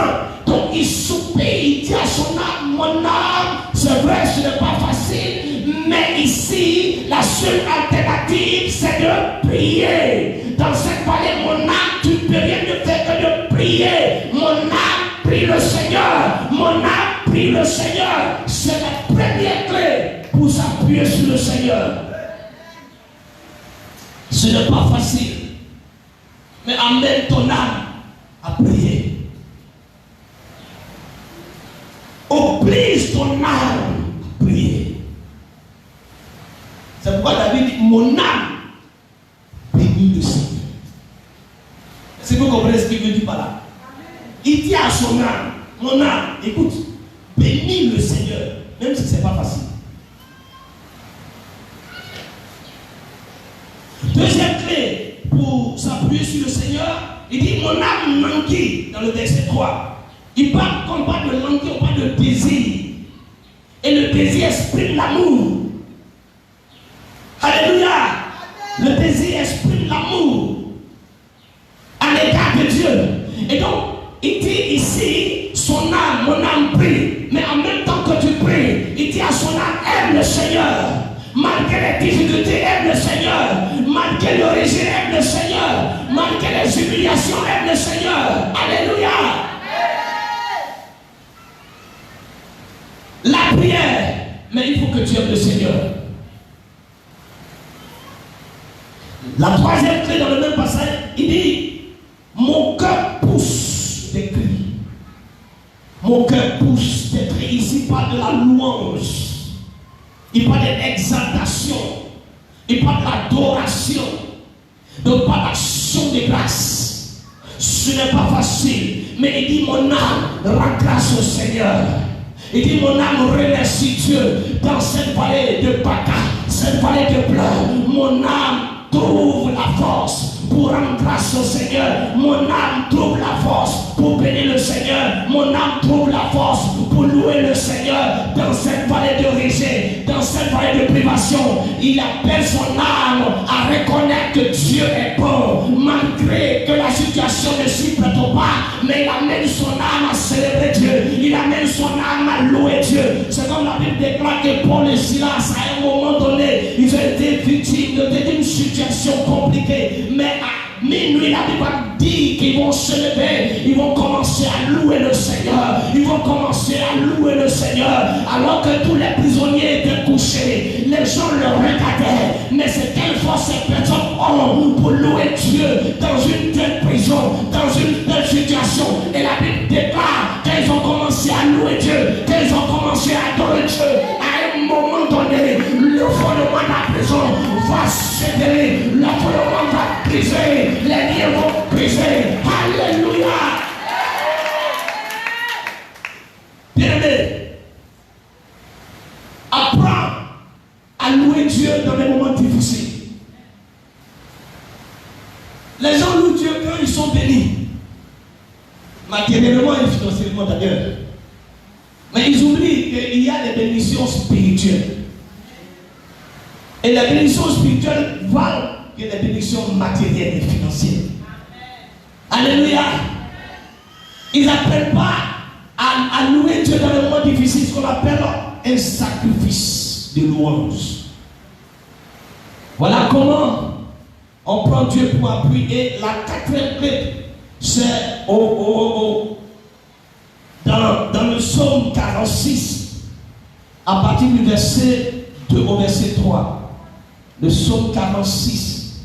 Donc il soupire. Il dit à son âme, mon âme, c'est vrai, ce n'est pas facile. Mais ici, la seule alternative, c'est de prier. Dans cette vallée, mon âme, tu ne peux rien de faire que de prier. Mon âme prie le Seigneur. Mon âme prie le Seigneur. C'est la première clé pour s'appuyer sur le Seigneur. Ce n'est pas facile. Mais amène ton âme à prier. Oblige ton âme à prier. C'est pourquoi David dit, mon âme bénit le Seigneur. Est-ce que vous comprenez ce qu'il veut dire par là? Il dit à son âme, mon âme, écoute, bénis le Seigneur, même si ce n'est pas facile. Deuxième clé pour s'appuyer sur le Seigneur, il dit, mon âme languit dans le verset 3. Il parle, quand on parle de languir, on parle de désir. Et le désir exprime l'amour. Alléluia. Le désir exprime l'amour à l'égard de Dieu. Et donc, il dit ici, son âme, mon âme prie. Mais en même temps que tu pries, il dit à son âme, aime le Seigneur. Malgré les difficultés, aime le Seigneur. Malgré le rejet, aime le Seigneur. Malgré les humiliations, aime le Seigneur. Alléluia. La prière, mais il faut que tu aimes le Seigneur. La troisième clé dans le même passage, il dit, mon cœur pousse des cris. Mon cœur pousse des cris. Ici, il parle de la louange. Il parle de l'exaltation. Il parle de l'adoration. Donc, par l'action de grâce. Ce n'est pas facile. Mais il dit, mon âme rend grâce au Seigneur. Il dit, mon âme remercie Dieu dans cette vallée de Baca, cette vallée de pleurs. Mon âme trouve la force pour rendre grâce au Seigneur. Mon âme trouve la force pour bénir le Seigneur. Mon âme trouve la force pour louer le Seigneur dans cette vallée de rejet, dans cette vallée de privation. Il appelle son âme à reconnaître que Dieu est bon, malgré que la situation ne s'y prête pas. Mais il amène son âme à célébrer Dieu. Il amène son âme à louer Dieu. C'est comme la Bible déclare que Paul et Silas, à un moment donné, ils ont été victimes d'une situation compliquée. Mais minuit, la Bible dit qu'ils vont se lever, ils vont commencer à louer le Seigneur, ils vont commencer à louer le Seigneur, alors que tous les prisonniers étaient couchés, les gens le regardaient, mais c'est quelle force ces personnes ont pour louer Dieu dans une telle prison, dans une telle situation. Et la Bible déclare qu'ils ont commencé à louer Dieu, qu'ils ont commencé à adorer Dieu. À un moment donné, le fondement de la prison va céder, le fondement va briser, les liens vont briser. Alléluia. Bien-aimé, apprends à louer Dieu dans les moments difficiles. Les gens louent Dieu quand ils sont bénis, matériellement et financièrement d'ailleurs. Mais ils oublient qu'il y a des bénédictions spirituelles. Et les bénédictions spirituelles valent que les bénédictions matérielles et financières. Alléluia. Ils n'apprennent pas à louer Dieu dans les moments difficiles, ce qu'on appelle un sacrifice de louange. Voilà comment on prend Dieu pour appui. Et la quatrième clé, c'est dans le psaume 46, à partir du verset 2 au verset 3. Le psaume 46,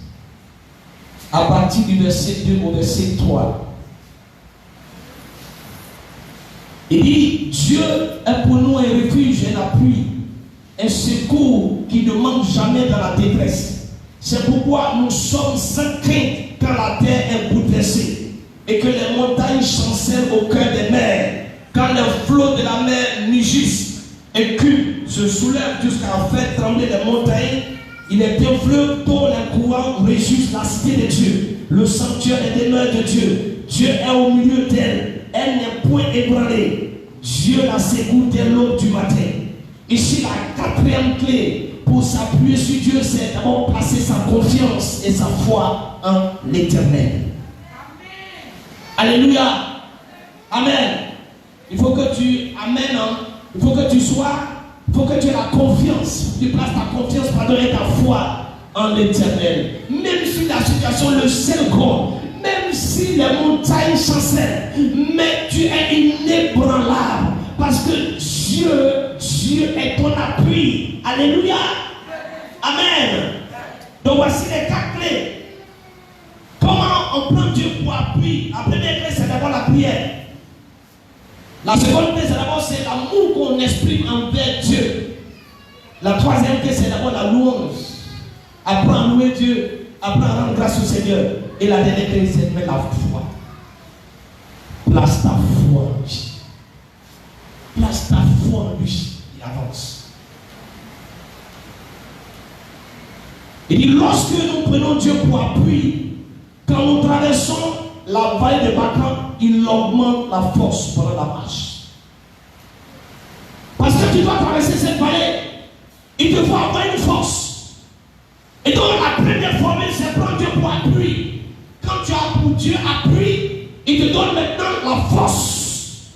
à partir du verset 2 au verset 3. Il dit, Dieu est pour nous un refuge, un appui, un secours qui ne manque jamais dans la détresse. C'est pourquoi nous sommes sans crainte quand la terre est bouleversée et que les montagnes chancellent au cœur des mers, quand les flots de la mer mugissent et culent, se soulèvent jusqu'à faire trembler les montagnes. Il est un fleuve dont les courants réjouissent la cité de Dieu. Le sanctuaire est demeure de Dieu. Dieu est au milieu d'elle. Elle n'est point ébranlée. Dieu la secoue dès l'aube du matin. Ici, la quatrième clé pour s'appuyer sur Dieu, c'est d'abord placer sa confiance et sa foi en l'Éternel. Alléluia. Amen. Il faut que tu amènes, il faut que tu sois, il faut que tu aies la confiance, tu places ta confiance, pardon, et ta foi en l'Éternel. Même si la situation le ciel gronde, même si les montagnes chancellent, mais tu es inébranlable parce que Dieu est ton appui. Alléluia. Amen. Donc voici les 4 clés. Comment on prend Dieu pour appui? La première clé, c'est d'abord la prière. La seconde clé, c'est d'abord l'amour qu'on exprime envers Dieu. La troisième clé, c'est d'abord la louange. Apprends à louer Dieu, apprends à rendre grâce au Seigneur. Et la dernière clé, c'est la foi. Place ta foi en lui. Place ta foi en lui et avance. Il dit, lorsque nous prenons Dieu pour appui, quand nous traversons la vallée de Bacan, il augmente la force pendant la marche. Parce que tu dois traverser cette vallée, il te faut avoir une force. Et donc la première formule, c'est prendre Dieu pour appui. Quand tu as pour Dieu appui, il te donne maintenant la force.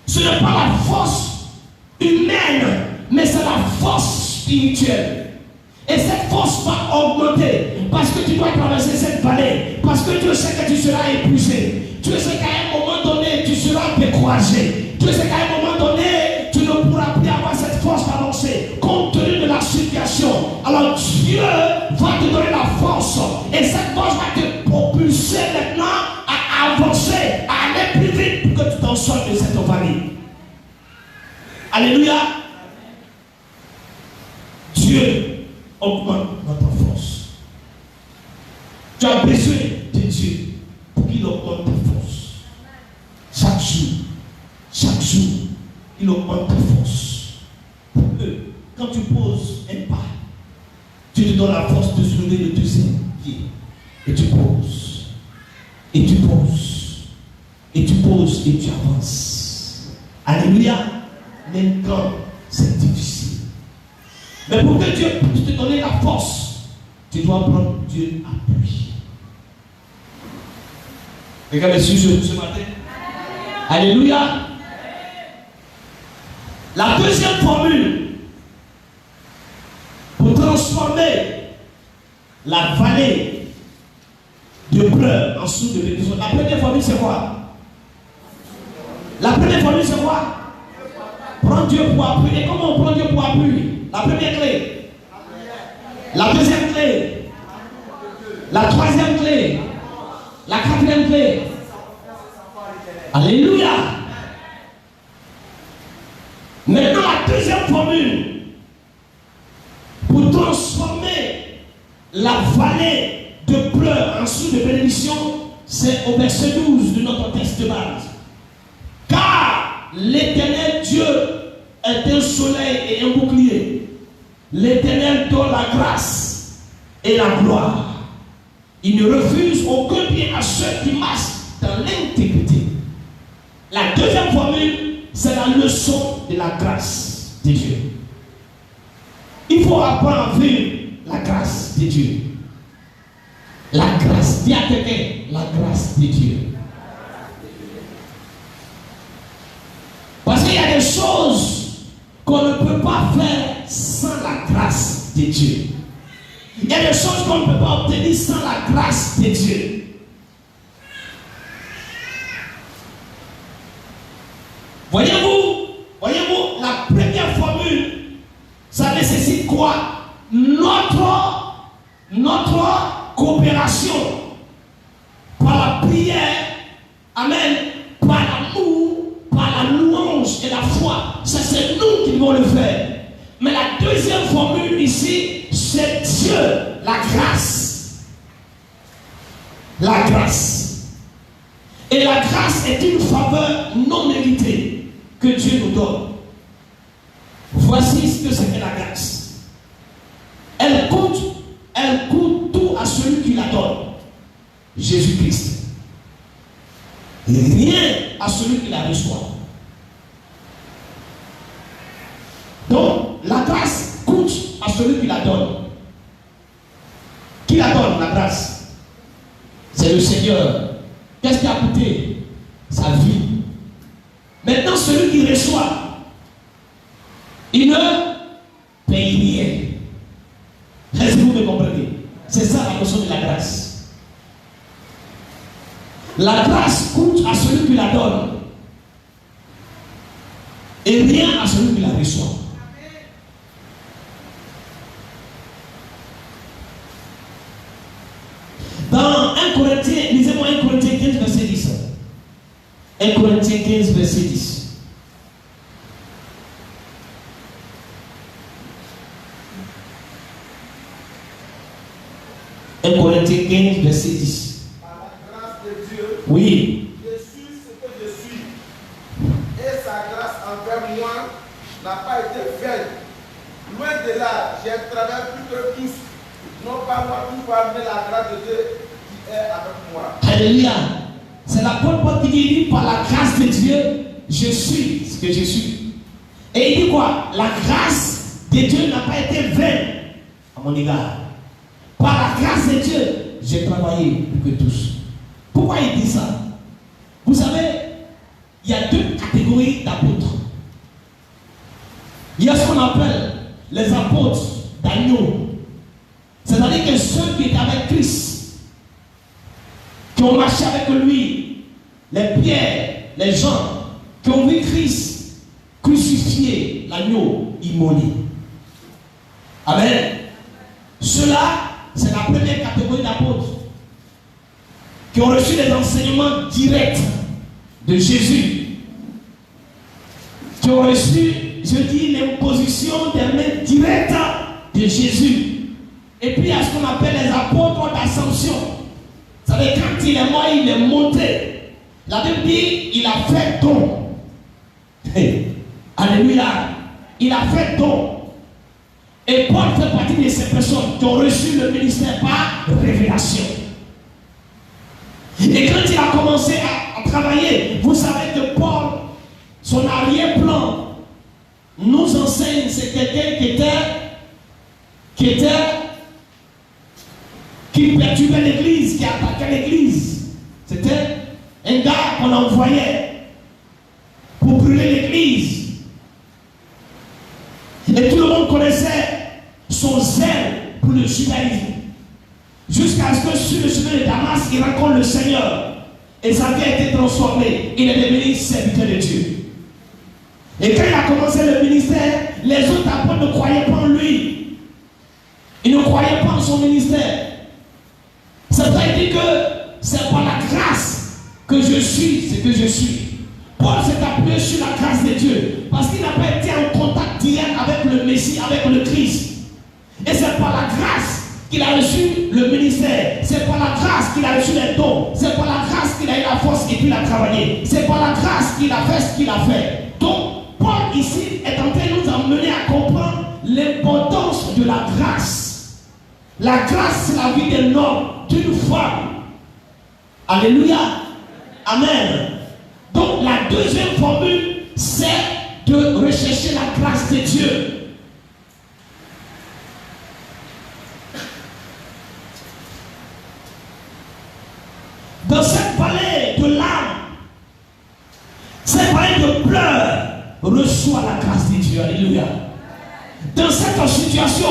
Ce n'est pas la force humaine, mais c'est la force spirituelle. Et cette force va augmenter parce que tu dois traverser cette vallée. Parce que Dieu sait que tu seras épuisé. Dieu sait qu'à un moment donné, tu seras découragé. Dieu sait qu'à un moment donné, tu ne pourras plus avoir cette force d'avancer compte tenu de la situation. Alors Dieu va te donner la force. Et cette force va te propulser maintenant à avancer, à aller plus vite pour que tu t'en sortes de cette vallée. Alléluia. Dieu augmente notre force. Tu as besoin de Dieu pour qu'il augmente ta force. Chaque jour, il augmente ta force. Pour que, quand tu poses un pas, tu te donnes la force de soulever le deuxième pied. Et tu poses. Et tu poses. Et tu poses et tu avances. Alléluia. Même quand c'est difficile. Mais pour que Dieu puisse te donner la force, tu dois prendre Dieu à appui. Regardez ce matin. Alléluia. La deuxième formule pour transformer la vallée de pleurs en sous de bénédiction. La première formule, c'est quoi? La première formule, c'est quoi? Prends Dieu pour appui. Et comment on prend Dieu pour appui? La première clé. La deuxième clé. La troisième clé. La quatrième clé. Alléluia. Maintenant, la deuxième formule pour transformer la vallée de pleurs en source de bénédiction, c'est au verset 12 de notre texte de base. Car l'Éternel Dieu est un soleil et un bouclier. L'Éternel donne la grâce et la gloire. Il ne refuse aucun bien à ceux qui marchent dans l'intégrité. La deuxième formule, c'est la leçon de la grâce de Dieu. Il faut apprendre à vivre la grâce de Dieu. La grâce, dis à quelqu'un, la grâce de Dieu. Parce qu'il y a des choses qu'on ne peut pas faire sans la grâce de Dieu. Il y a des choses qu'on ne peut pas obtenir sans la grâce de Dieu. Voyez-vous, la première formule, ça nécessite quoi? Notre coopération par la prière, amen, par l'amour, par la louange et la foi. Ça, c'est nous qui devons le faire. Mais la deuxième formule ici, c'est Dieu, la grâce. La grâce. Et la grâce est une faveur non méritée que Dieu nous donne. Voici ce que c'est que la grâce. Elle coûte tout à celui qui la donne. Jésus-Christ. Rien à celui qui la reçoit. Donc, la grâce coûte à celui qui la donne. Qui la donne, la grâce? C'est le Seigneur. Qu'est-ce qui a coûté? Sa vie. Maintenant, celui qui reçoit, il ne paye rien. Est-ce que vous me comprenez? C'est ça la notion de la grâce. La grâce coûte à celui qui la donne et rien à celui qui la reçoit. Dans 1 Corinthiens, lisez-moi 1 Corinthiens 15, verset 10. 1 Corinthiens 15, verset 10. Corinthiens 15, verset 10. Par la grâce de Dieu, Oui. je suis ce que je suis. Et sa grâce envers moi n'a pas été vaine. Loin de là, j'ai travaillé plus que tous. Non pas moi tout par, mais la grâce de Dieu qui est avec moi. Alléluia. C'est l'apôtre Paul qui dit, par la grâce de Dieu, je suis ce que je suis. Et il dit quoi? La grâce de Dieu n'a pas été vaine à mon égard. Par la grâce de Dieu, j'ai travaillé plus que tous. Pourquoi il dit ça? Vous savez, il y a deux catégories d'apôtres. Il y a ce qu'on appelle les apôtres d'agneau. C'est-à-dire que ceux qui étaient avec Christ, qui ont marché avec lui, les Pierre, les gens, qui ont vu Christ crucifié, l'agneau immolé. Amen. Ceux-là, c'est la première catégorie d'apôtres qui ont reçu des enseignements directs de Jésus, qui ont reçu, je dis, l'imposition des mains directes de Jésus. Et puis il y a ce qu'on appelle les apôtres d'ascension. Ça veut dire quand il est mort, il est monté. La Bible dit, il a fait don. Hey. Alléluia. Il a fait don. Et Paul fait partie de ces personnes qui ont reçu le ministère par révélation. Et quand il a commencé à travailler, vous savez que Paul, son arrière-plan, nous enseigne, c'est quelqu'un qui perturbait l'église, qui attaquait l'église. C'était un gars qu'on envoyait pour brûler l'église. Et tout le monde connaissait son zèle pour le judaïsme. Jusqu'à ce que sur le chemin de Damas, il rencontre le Seigneur. Et sa vie a été transformée. Il est devenu serviteur de Dieu. Et quand il a commencé le ministère, les autres apôtres ne croyaient pas en lui. Ils ne croyaient pas en son ministère. C'est vrai, il dit que c'est par la grâce que je suis ce que je suis. Paul s'est appuyé sur la grâce de Dieu parce qu'il n'a pas été en contact direct avec le Messie, avec le Christ. Et c'est par la grâce qu'il a reçu le ministère. C'est par la grâce qu'il a reçu les dons. C'est par la grâce qu'il a eu la force et puis il a travaillé. C'est par la grâce qu'il a fait ce qu'il a fait. Donc, Paul ici est en train de nous amener à comprendre l'importance de la grâce. La grâce, c'est la vie d'un homme, d'une femme. Alléluia. Amen. Donc, la deuxième formule, c'est de rechercher la grâce de Dieu. Dans cette vallée de larmes, cette vallée de pleurs, reçois la grâce de Dieu. Alléluia. Dans cette situation,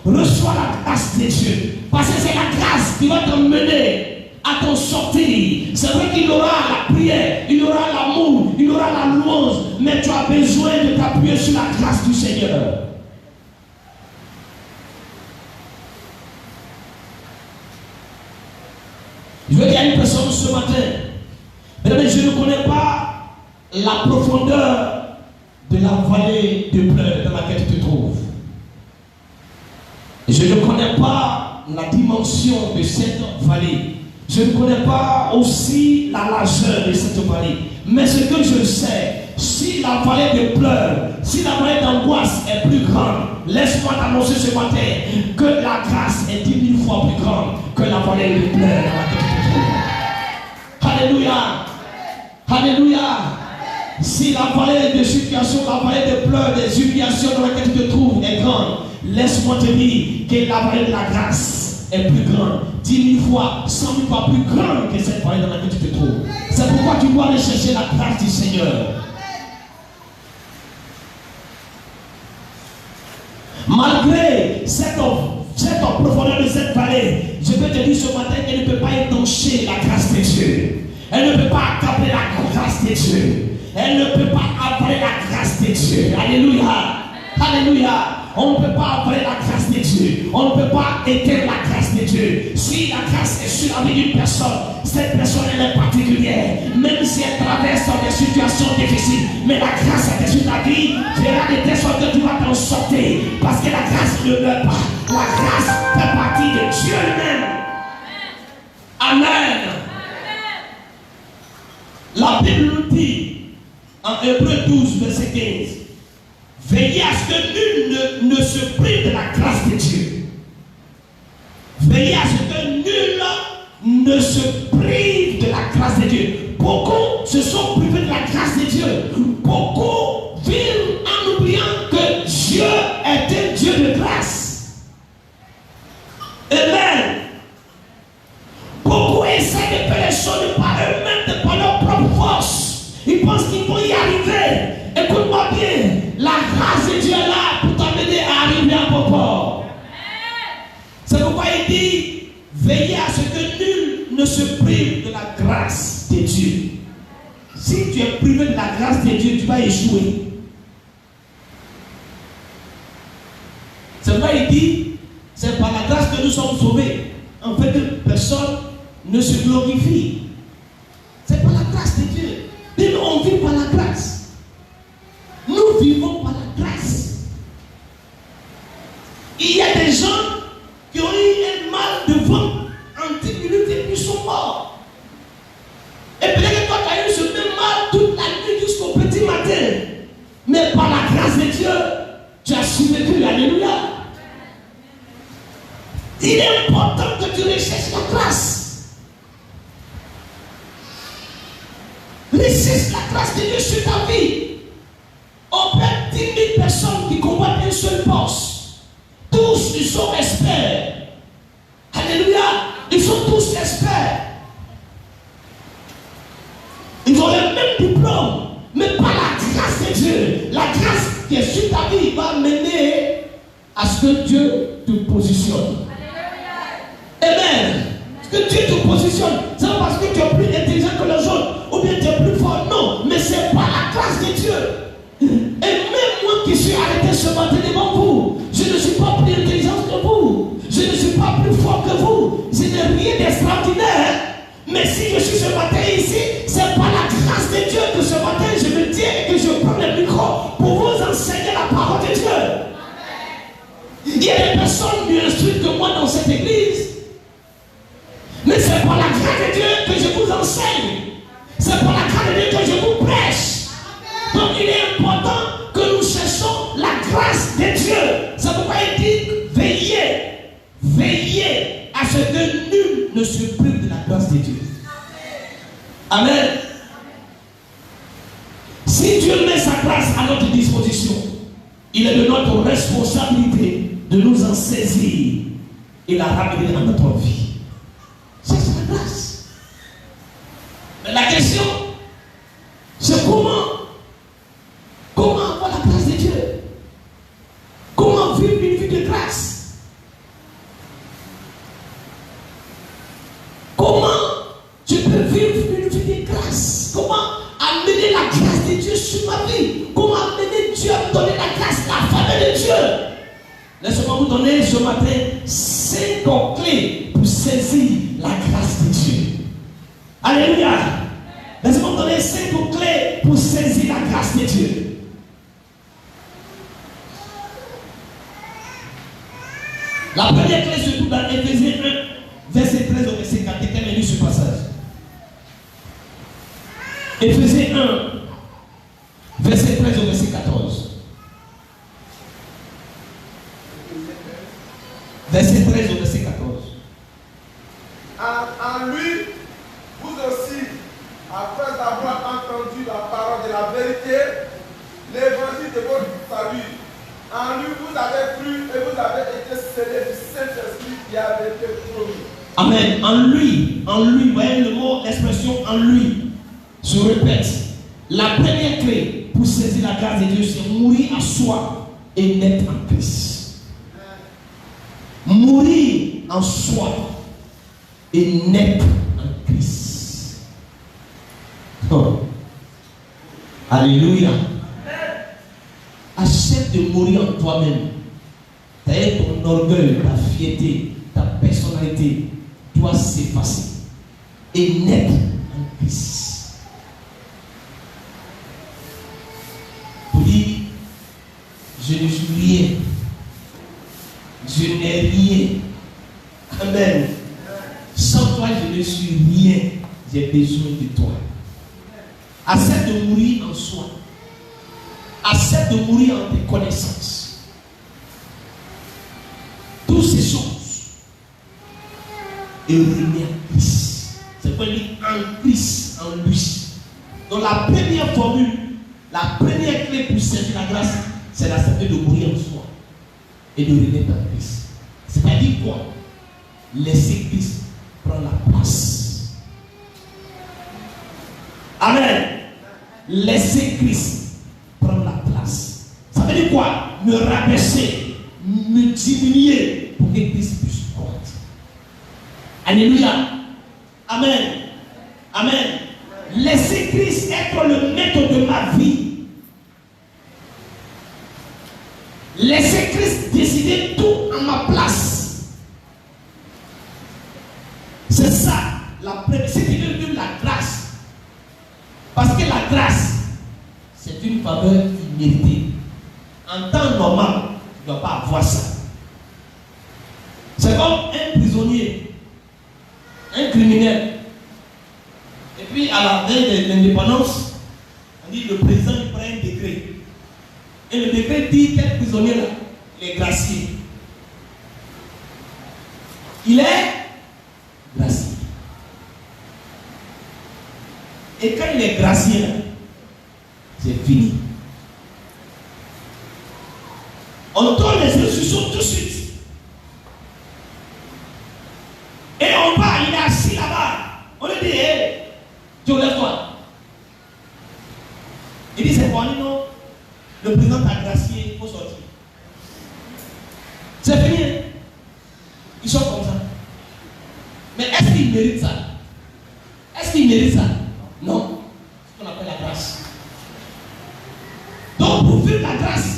reçois la grâce de Dieu. Parce que c'est la grâce qui va t'emmener à t'en sortir. C'est vrai qu'il aura la prière, il aura l'amour, il aura la louange, mais tu as besoin de t'appuyer sur la grâce du Seigneur. Je veux dire à une personne ce matin, mais je ne connais pas la profondeur de la vallée de pleurs dans laquelle tu te trouves. Je ne connais pas la dimension de cette vallée. Je ne connais pas aussi la largeur de cette vallée. Mais ce que je sais, si la vallée de pleurs, si la vallée d'angoisse est plus grande, laisse-moi t'annoncer ce matin que la grâce est 10 000 fois plus grande que la vallée de pleurs dans laquelle tu te trouves. Alléluia. Alléluia. Si la vallée de situation, la vallée de pleurs, des humiliations dans laquelle tu te trouves est grande, laisse-moi te dire que la vallée de la grâce est plus grande, 10 000 fois, 100 000 fois plus grande que cette vallée dans laquelle tu te trouves. C'est pourquoi tu dois aller chercher la grâce du Seigneur. Malgré cette profondeur de cette vallée, je peux te dire ce matin qu'elle ne peut pas étancher la grâce de Dieu. Elle ne peut pas accabler la grâce de Dieu. Elle ne peut pas avaler la grâce de Dieu. Alléluia. Alléluia. On ne peut pas avaler la grâce de Dieu. On ne peut pas éteindre la grâce de Dieu. Si la grâce est sur la vie d'une personne, cette personne elle est particulière. Même si elle traverse des situations difficiles, mais la grâce est sur ta vie, verra de telle sorte que tu vas t'en sortir. Parce que la grâce ne meurt pas. La grâce fait partie de Dieu lui-même. Amen. La Bible nous dit en Hébreux 12, verset 15, veillez à ce que nul ne se prive de la grâce de Dieu. Veillez à ce que nul ne se prive de la grâce de Dieu. Beaucoup se sont privés de la grâce de Dieu. Beaucoup vivent en oubliant que Dieu est un Dieu de grâce. Amen. Beaucoup essaient de faire les choses par eux-mêmes, par leur propre force. Ils pensent qu'ils vont y arriver. Écoute-moi bien, la grâce de Dieu est là pour t'amener à arriver à bon port. C'est pourquoi il dit, veillez à ce que nul ne se prive de la grâce de Dieu. Si tu es privé de la grâce de Dieu, tu vas échouer. C'est pourquoi il dit, c'est par la grâce que nous sommes sauvés. En fait, personne ne se glorifie. C'est par la grâce de Dieu. Et nous, on vit par la grâce. Nous vivons par la grâce. Il y a des gens qui ont eu un mal de ventre en 10 minutes et puis ils sont morts. Et peut-être que toi, tu as eu ce même mal toute la nuit jusqu'au petit matin. Mais par la grâce de Dieu, tu as survécu. Alléluia. Il est important que tu recherches la grâce. Recherche la grâce de Dieu sur ta vie. On peut être 10 000 personnes qui combattent un seul poste. Tous, ils sont experts. Alléluia. Ils sont tous experts. Ils ont le même diplôme. Mais pas la grâce de Dieu. La grâce qui est sur ta vie va mener à ce que Dieu te positionne. Amen. t'impressionnes, c'est pas parce que tu es plus intelligent que les autres, ou bien tu es plus fort. Non, mais c'est par la grâce de Dieu. Et même moi qui suis arrêté ce matin devant vous, je ne suis pas plus intelligent que vous. Je ne suis pas plus fort que vous. Je n'ai rien d'extraordinaire. Mais si je suis ce matin ici, c'est par la grâce de Dieu que ce matin je me tiens et que je prends le micro pour vous enseigner la parole de Dieu. Il y a des personnes mieux instruites que moi dans cette église. Mais c'est par la grâce de Dieu que je vous enseigne. C'est par la grâce de Dieu que je vous prêche. Donc il est important que nous cherchons la grâce de Dieu. C'est pourquoi il dit veillez, veillez à ce que nul ne se prive de la grâce de Dieu. Amen. Si Dieu met sa grâce à notre disposition, il est de notre responsabilité de nous en saisir et la ramener dans notre vie. Ça, c'est la grâce. Mais la question, c'est comment avoir la grâce de Dieu? Comment vivre une vie de grâce? Comment je peux vivre une vie de grâce? Comment amener la grâce de Dieu sur ma vie? Comment amener Dieu à me donner la grâce, la faveur de Dieu? Laissez-moi vous donner ce matin 5 clés pour saisir la grâce de Dieu. Alléluia. Laissez-moi vous donner 5 clés pour saisir la grâce de Dieu. La première clé se trouve dans Éphésiens 1, verset 13 au verset 4. Quelqu'un a lu ce passage. Éphésiens 1, verset 13 au verset 14. Verset 13 au verset 14. En lui, vous aussi, après avoir entendu la parole de la vérité, l'évangile de votre salut, en lui vous avez cru et vous avez été scellés du Saint-Esprit qui avait été promis. Amen. En lui, voyez le mot, l'expression en lui. Je répète, la première clé pour saisir la grâce de Dieu, c'est mourir à soi et naître en Christ. Mourir en soi et naître en Christ. Oh. Alléluia. Accepte de mourir en toi-même. C'est-à-dire ton orgueil, ta fierté, ta personnalité doit s'effacer et naître en Christ. Pour dire, je ne suis rien. Je n'ai rien. Amen. Sans toi, je ne suis rien. J'ai besoin de toi. Accepte de mourir en soi. Accepte de mourir en tes connaissances. Toutes ces choses. Et revenir en Christ. C'est pas dire en Christ, en lui. Donc la première formule, la première clé pour servir la grâce, c'est d'accepter de mourir en soi. Et de renaître en Christ. C'est-à-dire quoi? Laisser Christ prendre la place. Amen. Laisser Christ prendre la place. Ça veut dire quoi? Me rabaisser, me diminuer pour que Christ puisse croître. Alléluia. Amen. Amen. Laisser Christ être le maître de ma vie. Laissez Christ décider tout en ma place. C'est ça, c'est la grâce. Parce que la grâce, c'est une faveur imméritée. En temps normal, tu ne dois pas avoir ça. C'est comme un prisonnier, un criminel. Et puis à la veille de l'indépendance, on dit le président il prend un décret. Et le décret dit quel prisonnier là, il est gracié. Il est gracié. Et quand il est gracié là, c'est fini. On donne les instructions tout de suite. Et on va, il est assis là-bas. On lui dit, hé, tu lèves-toi. Il dit, c'est bon, non. Le président t'a gracié, il faut sortir. C'est fini. Ils sont comme ça. Mais est-ce qu'ils méritent ça? qu'il mérite ça? Non. C'est ce qu'on appelle la grâce. Donc pour vivre la grâce,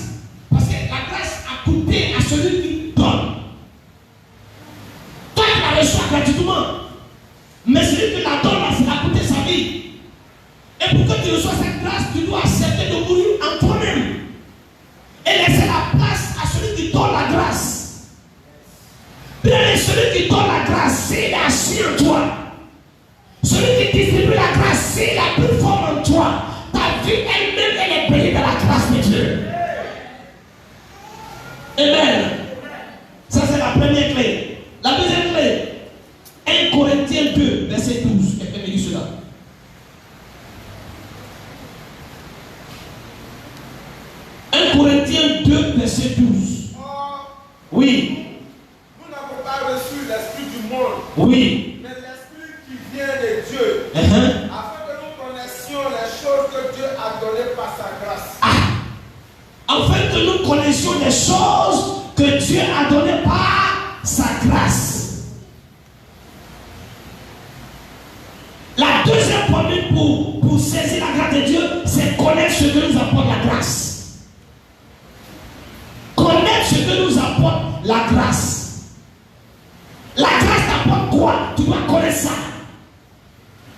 parce que la grâce a coûté à celui qui donne. Toi tu la reçois gratuitement, mais celui qui la donne, ça a coûté sa vie. Et pour que tu reçois cette grâce, tu dois accepter de mourir en toi-même et laisser la place à celui qui donne la grâce. Bien, celui qui donne la grâce, c'est assis en toi. Celui qui distribue la grâce, c'est la plus forte en toi. Ta vie elle-même, elle est bénie dans la grâce de Dieu. Amen. Ça, c'est la première clé. La deuxième clé, 1 Corinthiens 2, verset 12. Quelqu'un me dit cela. 1 Corinthiens 2, verset 12. Oui. Nous n'avons pas reçu l'esprit du monde. Oui. Mais l'esprit qui vient de Dieu. Afin que nous connaissions les choses que Dieu a données par sa grâce. Afin que nous connaissions les choses que Dieu a données par sa grâce. La deuxième formule pour saisir la grâce de Dieu, c'est connaître ce que nous apporte la grâce. Connaître ce que nous apporte la grâce. La grâce t'apporte quoi? Tu dois connaître ça.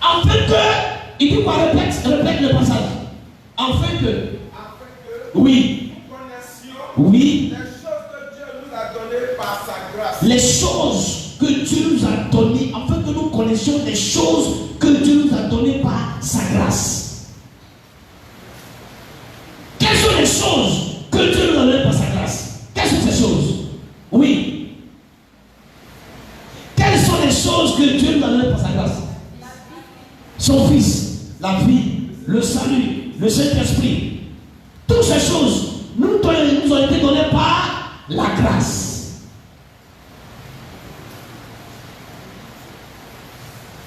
Afin que, il dit quoi? Répète le passage. Afin que, oui, oui, les choses que Dieu nous a données par sa grâce. les choses que Dieu nous a données, afin que nous connaissions les choses que Dieu nous a données par sa grâce. Quelles sont les choses que Dieu nous a données par sa grâce? Quelles sont ces choses? Oui. Quelles sont les choses que Dieu nous a données par sa grâce? Son Fils, la vie, le salut, le Saint-Esprit. Toutes ces choses nous ont été données par la grâce.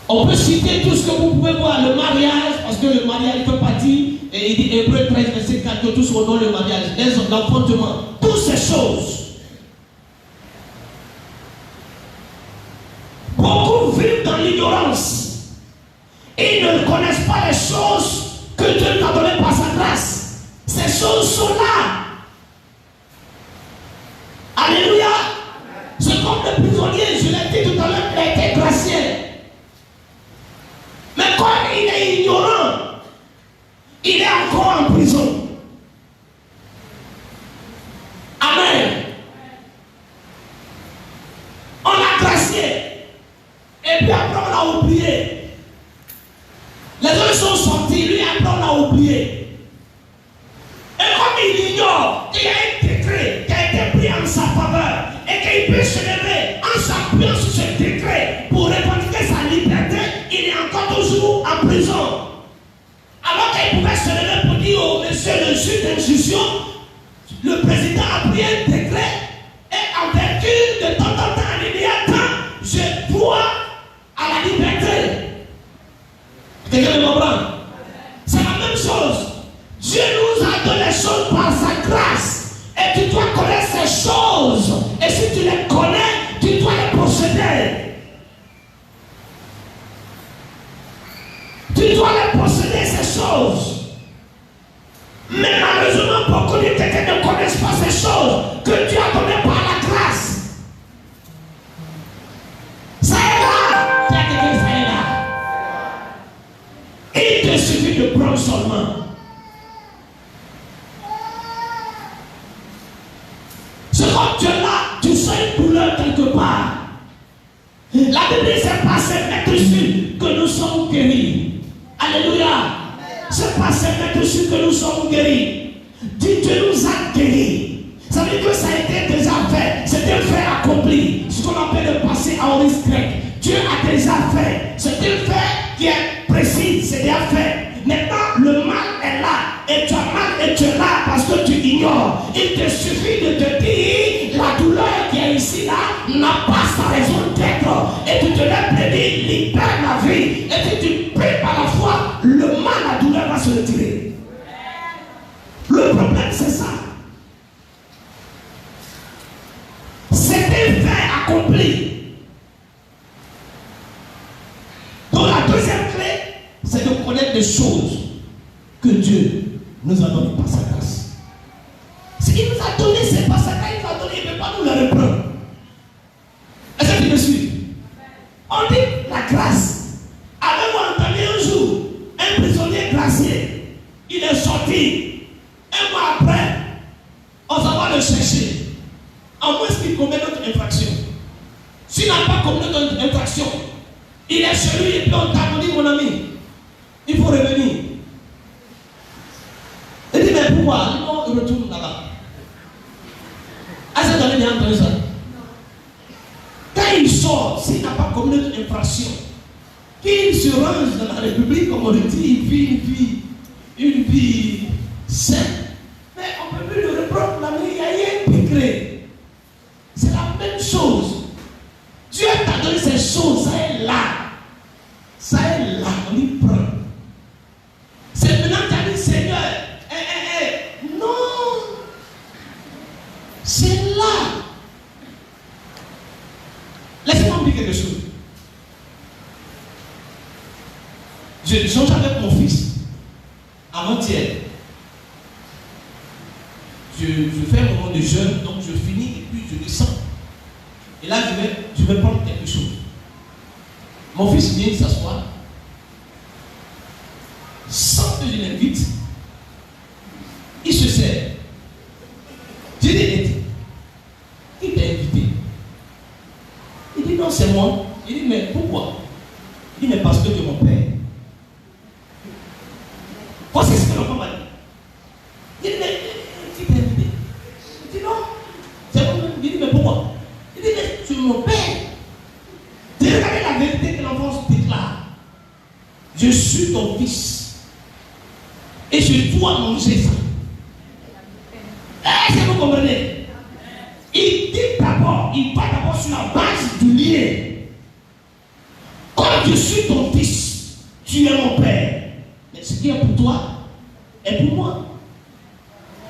On peut citer tout ce que vous pouvez voir, le mariage, parce que le mariage fait partie, et il dit Hébreux 13, verset 4, que tous ont le mariage, l'enfantement, toutes ces choses. Beaucoup vivent dans l'ignorance. Ils ne connaissent pas les choses que Dieu nous a données par sa grâce. Ces choses sont là. Alléluia. C'est comme le prisonnier, je l'ai dit tout à l'heure, il a été gracié. Mais comme il est ignorant, il est encore en prison. Amen. On l'a gracié. Et puis après on l'a oublié. Les autres sont sortis, lui après on l'a oublié. Et comme il ignore qu'il y a un décret qui a été pris en sa faveur et qu'il peut se lever en s'appuyant sur ce décret pour revendiquer sa liberté, il est encore toujours en prison. Alors qu'il pouvait se lever pour dire au monsieur le juge d'instruction, le président a pris un décret et en vertu de temps en temps, il y a temps, je dois à la liberté. Quelqu'un me comprend? C'est la même chose. Dieu nous a donné les choses par sa grâce. Et tu dois connaître ces choses. Et si tu les connais, tu dois les posséder. Tu dois les posséder, ces choses. Mais malheureusement, beaucoup de quelqu'un ne connaissent pas ces choses que Dieu a données par la grâce. Ça est là. Il y a quelqu'un, ça est là. Il te suffit de prendre seulement. C'est comme tu es là, tu sens une douleur quelque part. La Bible c'est pas ces maîtres que nous sommes guéris. Alléluia. C'est pas ces maîtres que nous sommes guéris. Dieu nous a guéris. Ça veut dire que ça a été déjà fait. C'est un fait accompli. Ce qu'on appelle le passé aoriste grec. Dieu a déjà fait. C'est un fait qui est précis. C'est déjà fait. Maintenant, le mal est là. Et tu as mal et tu es là parce que tu ignores. Il te suffit de te dire la douleur qui est ici là n'a pas sa raison d'être. Et tu te lèves et dis libère ma vie. Et si tu pries par la foi, le mal, la douleur va se retirer. Le problème c'est ça. C'est un fait accompli. Donc la deuxième clé, c'est de connaître des choses que Dieu nous a données par sa grâce. Ce qu'il nous a donné, c'est pas sa grâce, il nous a donné, il ne peut pas nous le reprendre. Est-ce que tu me suis? On dit la grâce. Avez-vous entendu un jour un prisonnier gracié? Il est sorti. Un mois après, on s'en va le chercher. En moins qu'il commet notre infraction. S'il n'a pas commis notre infraction, il est chez lui et puis on t'a dit, mon ami, il faut revenir. Il dit, mais pourquoi? Non, il retourne là-bas. Est-ce que vous avez bien entendu ça? Quand il sort, s'il n'a pas commis notre infraction, qu'il se range dans la République, comme on le dit, il vit une vie saine. Mais on ne peut plus le reprendre, il y a un degré. C'est la même chose. Dieu t'a donné ces choses, ça est là. Ça est là, on y prend. C'est maintenant que tu as dit, Seigneur, non. C'est là. Laissez-moi vous dire quelque chose. Je change avec mon fils. Avant-hier. Je fais un moment de jeûne, donc je finis et puis je descends. Et là, je vais prendre quelque chose. Mon fils vient s'asseoir. Sans que je l'invite, il se sert. Je dis, qui t'a invité? Il dit, non, c'est moi. Il dit, mais pourquoi? Il dit, mais parce que tu es mon père. Voici ce que l'enfant m'a dit. Il dit, mais qui t'a invité? Il dit, non, c'est moi. Il dit, mais pourquoi? Il dit, mais tu es mon père. J'ai regardé la vérité que l'enfant se déclare. Je suis ton fils. Et je dois manger ça. Est-ce que vous comprenez? Il dit d'abord, il part d'abord sur la base du lien. Quand je suis ton fils, tu es mon père. Mais ce qui est pour toi est pour moi.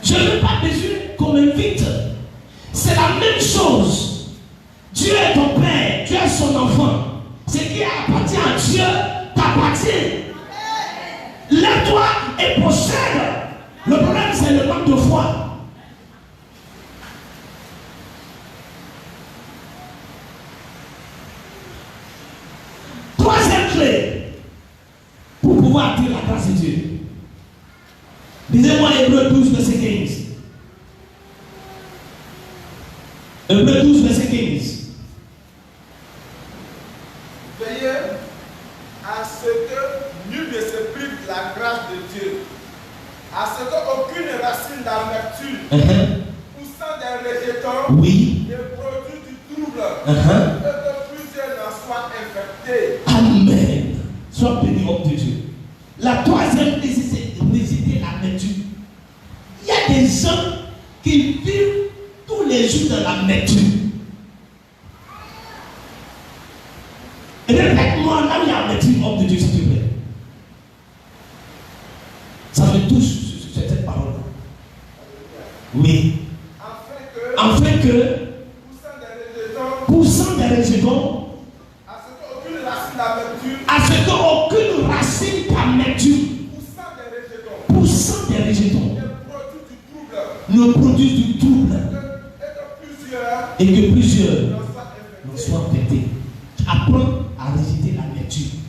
Je n'ai pas besoin qu'on m'invite. C'est la même chose. Dieu est ton père, tu es son enfant. Ce qui appartient à Dieu t'appartient. Lève-toi et possède. Le problème, c'est le manque de foi. Troisième clé pour pouvoir attirer la grâce de Dieu. Lisez-moi Hébreux 12, verset 15. Hébreux 12, verset 15. Veillez à ce que nul ne se prive de la grâce de Dieu, à ce qu'aucune racine d'amertume poussant des rejetons ne produise du trouble, et que plusieurs n'en soient infectés. Amen. Sois béni, homme de Dieu. La troisième clé, c'est de résister l'amertume. Il y a des gens qui vivent tous les jours dans l'amertume. Répète-moi là où il y a l'amertume, homme de Dieu, s'il te plaît. Ça me touche cette parole-là. Oui. Afin que poussant des rejetons, à ce qu'aucune racine d'amertume poussant des rejetons ne produise du trouble et que plusieurs n'en soient affectés. Apprends à rejeter l'amertume.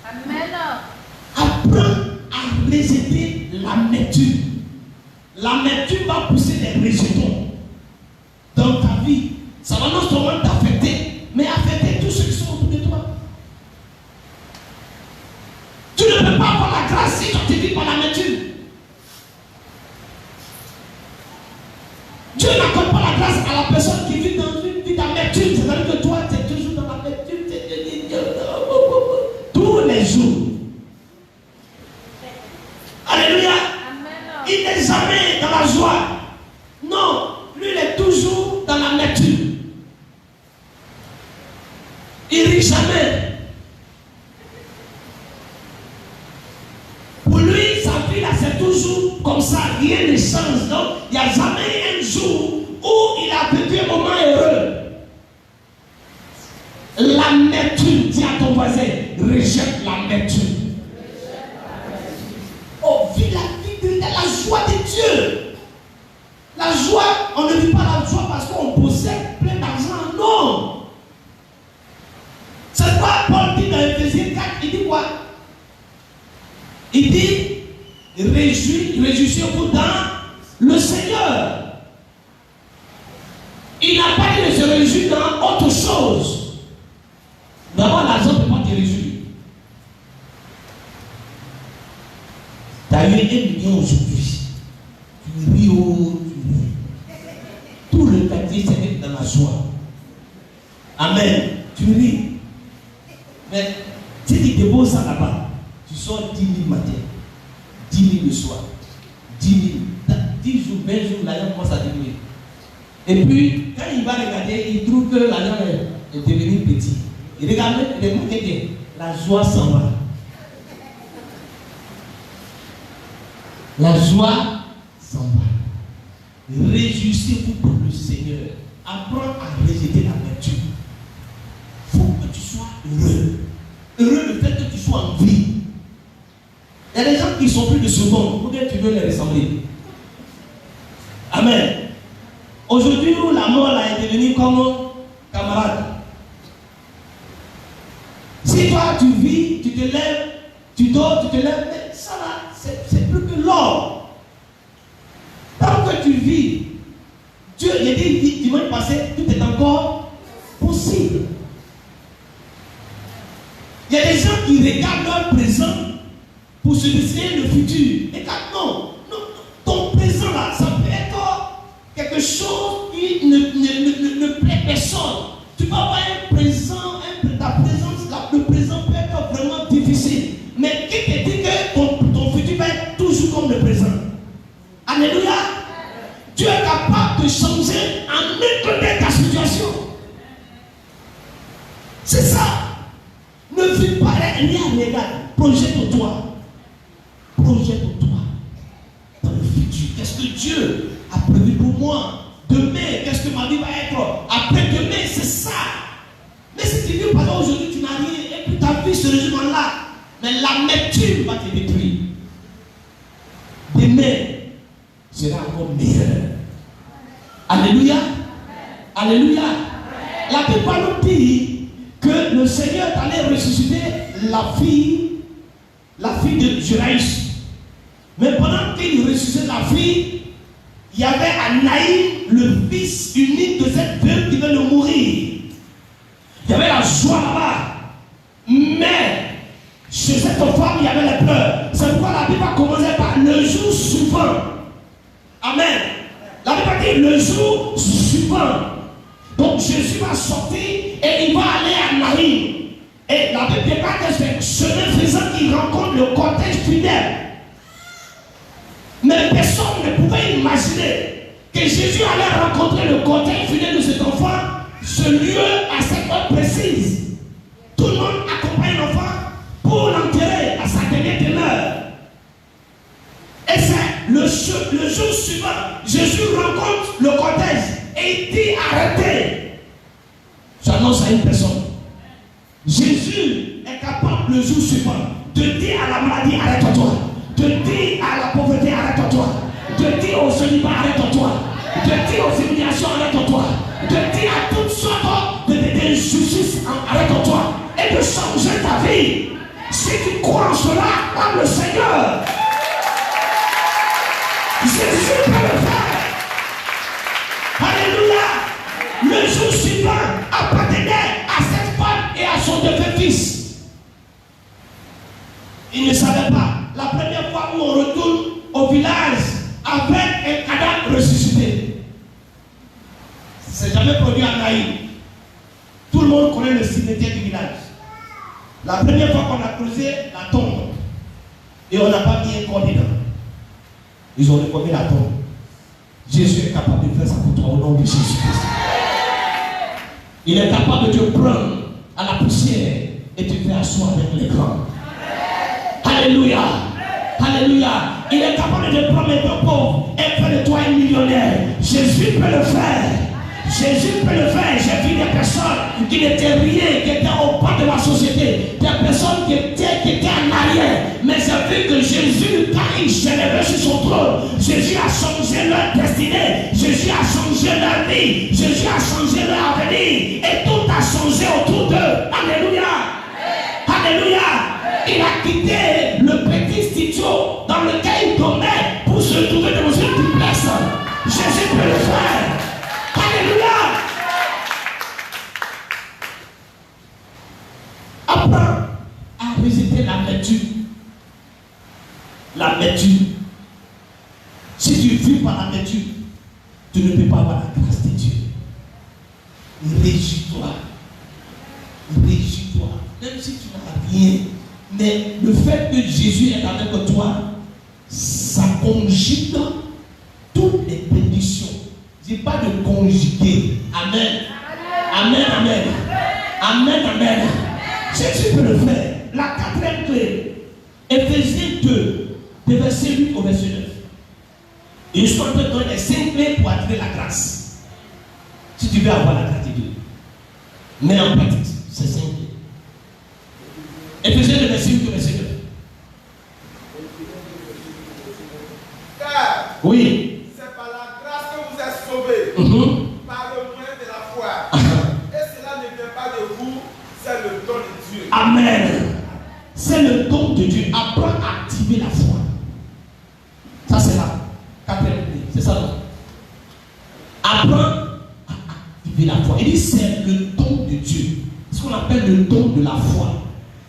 Amen. Apprends à rejeter l'amertume. L'amertume va pousser des rejetons dans ta vie. Ça va non seulement t'affecter, mais affecter tous ceux qui sont autour de toi. Tu ne peux pas avoir la grâce si tu te vis par l'amertume. Dieu n'accorde pas la grâce à la personne qui vit dans une vie d'amertume. C'est-à-dire que toi, tu es toujours dans l'amertume. Tous les jours. Alléluia. Amen. Il n'est jamais dans la joie. Non, lui, il est toujours dans l'amertume. Il rit jamais. Pour lui, sa vie là, c'est toujours comme ça. Rien ne change. Donc, il n'y a jamais un jour où il a vécu un moment heureux. L'amertume, dis à ton voisin, rejette l'amertume. Il dit, réjouissez-vous dans le Seigneur. Il n'a pas dit de se réjouir dans autre chose. D'abord, l'argent ne peut pas te réjouir. Tu as eu 1 million aujourd'hui. Tu ris, oh, tu ris. Tout le quartier s'est dans la joie. Amen. Tu ris. Mais si tu déposes ça là-bas, tu sors 10 000 matin, 10 000 le soir, 10 000. 10 jours, 20 jours, l'argent commence à diminuer. Et puis, quand il va regarder, il trouve que l'argent est devenu petit. Il regarde, il remarque que la joie s'en va. La joie s'en va. Réjouissez-vous pour le Seigneur. Apprends à rejeter l'amertume. Il faut que tu sois heureux. Heureux le fait que tu sois en vie. Il y a des gens qui sont plus de secondes. Ou bien tu veux les ressembler. Amen. Aujourd'hui, où la mort là est devenue comme camarade. Si toi tu vis, tu te lèves, tu dors, tu te lèves, mais ça là, c'est plus que l'or. Tant que tu vis, Dieu, il a dit dimanche passé, tout est encore possible. Il y a des gens qui regardent leur présent pour se dessiner le futur. Et non, ton présent là, ça peut être quelque chose qui ne plaît personne. Tu peux avoir un présent, ta présence là, le présent peut être vraiment difficile. Mais qui te dit que ton futur va être toujours comme le présent? Alléluia. Dieu est capable de changer en un clin ta situation. C'est ça. Ne vis pas rien, regarde. Projette-toi. Projette-toi dans le futur. Qu'est-ce que Dieu a prévu pour moi? Demain, qu'est-ce que ma vie va être? Après-demain, c'est ça. Mais si tu vis pendant aujourd'hui, tu n'as rien, et puis ta vie se résume là. Mais l'amertume va te détruire. Demain sera encore meilleur. Alléluia. Alléluia. La Bible nous dit que le Seigneur allait ressusciter la fille de Juraïs. Mais pendant qu'il ressuscitait la fille, il y avait Anaïm, le fils unique de cette veuve qui venait de mourir. Il y avait la joie là-bas. Mais chez cette femme, il y avait les pleurs. C'est pourquoi la Bible a commencé par le jour suivant. Amen. La Bible dit le jour suivant. Donc Jésus va sortir et il va aller à Naïm. Et la Bible déclare que c'est chemin faisant qu'il rencontre le cortège fidèle. Mais personne ne pouvait imaginer que Jésus allait rencontrer le cortège fidèle de cet enfant, ce lieu à cette heure précise. Tout le monde accompagne l'enfant pour l'enterrer à sa dernière demeure. Et c'est le jour suivant, Jésus rencontre le cortège et il dit arrêtez. J'annonce à une personne. Jésus est capable le jour suivant de dire à la maladie arrête-toi, de dire à la pauvreté arrête-toi, de dire au célibat arrête-toi, de dire aux humiliations arrête-toi, de dire à toutes sortes d'injustices arrête-toi et de changer ta vie. Si tu crois en cela, comme le Seigneur, Jésus peut le faire. Alléluia. Le jour suivant appartenait à cette femme et à son deux fils. Il ne savait pas. La première fois où on retourne au village avec un cadavre ressuscité, c'est jamais produit à Naïm. Tout le monde connaît le cimetière du village. La première fois qu'on a creusé la tombe et on n'a pas mis un corps dedans, ils ont recouvert la tombe. Jésus est capable de faire ça pour toi au nom de Jésus-Christ. Il est capable de te prendre à la poussière et te faire asseoir avec les grands. Alléluia. Alléluia. Il est capable de te prendre un pauvre et faire de toi un millionnaire. Jésus peut le faire. Jésus peut le faire. J'ai vu des personnes qui n'étaient rien, qui étaient au bas de la société, des personnes qui étaient en arrière. Mais j'ai vu que Jésus, quand il s'est levé sur son trône, Jésus a changé leur destinée, Jésus a changé leur vie, Jésus a changé leur avenir, et tout a changé autour d'eux. Alléluia. Alléluia. Il a quitté le petit Jésus peut le faire. Alléluia. Apprends à rejeter l'amertume. L'amertume. Si tu vis par l'amertume, tu ne peux pas avoir la grâce de Dieu. Réjouis-toi. Réjouis-toi. Même si tu n'as rien. Mais le fait que Jésus est avec toi, ça conjugue toutes les bénédictions. Je ne dis pas de conjuguer. Amen. Amen, amen. Amen, amen. Jésus peut le faire. La quatrième clé, Éphésiens 2, de verset 8 au verset 9. Et je suis en train de donner les 5 clés pour attirer la grâce. Si tu veux avoir la grâce de Dieu. Mais en pratique, c'est 5 clés. Éphésiens 2, verset 8 au verset 9. Car Oui. c'est par la grâce que vous êtes sauvés, par le moyen de la foi. Et cela ne vient pas de vous, c'est le don de Dieu. Amen. C'est le don de Dieu. Apprends à activer la foi. Ça, c'est la quatrième clé. C'est ça, non? Apprends à activer la foi. Il dit c'est le don de Dieu. C'est ce qu'on appelle le don de la foi.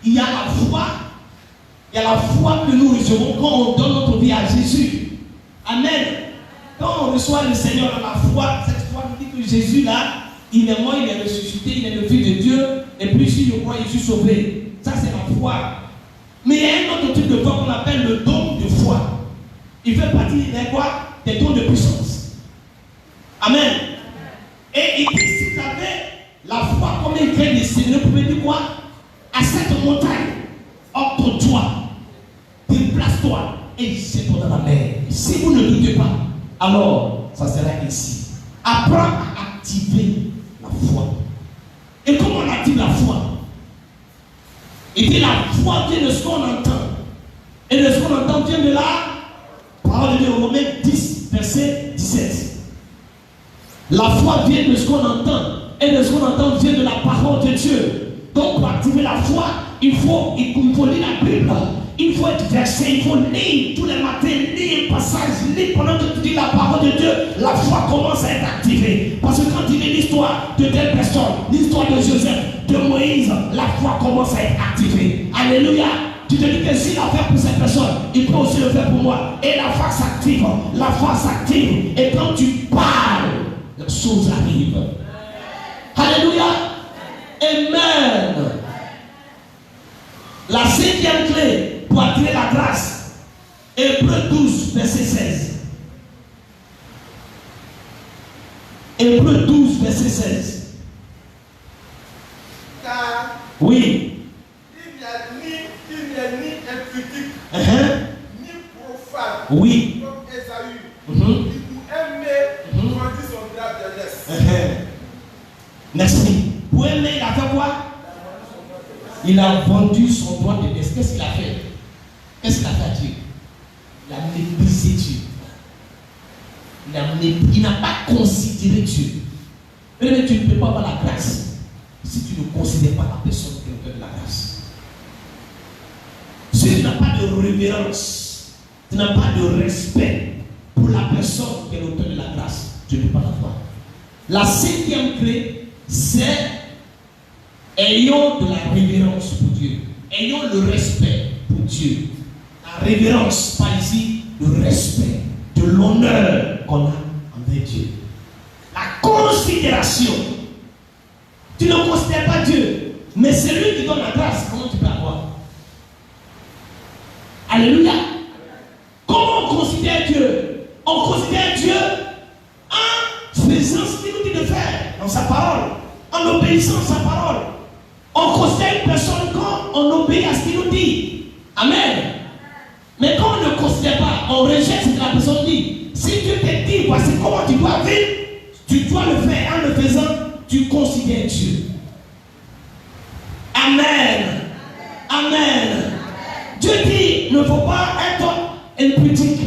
Il y a la foi. Il y a la foi que nous recevons quand on donne notre vie à Jésus. Amen. Quand on reçoit le Seigneur dans la foi, cette foi nous dit que Jésus là, il est mort, il est ressuscité, il est le Fils de Dieu. Et puis si je crois, je suis sauvé. Ça c'est la foi. Mais il y a un autre type de foi qu'on appelle le don de foi. Il fait partie des quoi? Des dons de puissance. Amen. Et il dit si tu avais la foi comme un grain de Seigneur, vous pouvez dire quoi? À cette montagne, octre-toi, déplace-toi et jette-toi dans la mer. Si vous ne doutez pas, alors ça sera ainsi. Apprends à activer la foi. Et comment on active la foi? Il dit la foi vient de ce qu'on entend. Et de ce qu'on entend vient de la parole de Dieu. Romains 10, verset 17. La foi vient de ce qu'on entend. Et de ce qu'on entend vient de la parole de Dieu. Donc pour activer la foi, il faut lire la Bible. Il faut être versé, il faut lire tous les matins, lire un passage, lire pendant que tu dis la parole de Dieu, la foi commence à être activée. Parce que quand tu lis l'histoire de telle personne, l'histoire de Joseph, de Moïse, la foi commence à être activée. Alléluia. Tu te dis que s'il a fait pour cette personne, il peut aussi le faire pour moi. Et la foi s'active. La foi s'active. Et quand tu parles, les choses arrivent. Alléluia. Amen. La 5e clé pour attirer la grâce. Hébreux 12, verset 16. Hébreux 12, verset 16. Car oui. il n'y a ni impudique, ni profane, oui. comme Esaü, qui pour aimer grandit son drap de laisse. Merci. Pour aimer, il a fait quoi? Il a vendu son droit de laisse. Qu'est-ce qu'il a fait? Qu'est-ce qu'il a fait à Dieu? Il a méprisé Dieu. Il n'a pas considéré Dieu. Mais tu ne peux pas avoir la grâce si tu ne considères pas la personne qui est l'auteur de la grâce. Si tu n'as pas de révérence, tu n'as pas de respect pour la personne qui est l'auteur de la grâce, tu ne peux pas l'avoir. La 5e clé, c'est ayons de la révérence pour Dieu. Ayons le respect pour Dieu. La révérence, pas ici, le respect, de l'honneur qu'on a envers Dieu. La considération. Tu ne considères pas Dieu, mais c'est lui qui donne la grâce. Comment tu peux avoir? Alléluia. Comment on considère Dieu? On considère Dieu en faisant ce qu'il nous dit de faire dans sa parole, en obéissant à sa parole. On considère une personne quand on obéit à ce qu'il nous dit. Amen. Mais quand on ne considère pas, on rejette ce que la personne dit. Si Dieu te dit, voici comment tu dois vivre, tu dois le faire. En le faisant, tu considères Dieu. Amen. Amen. Dieu dit, il ne faut pas être impudique.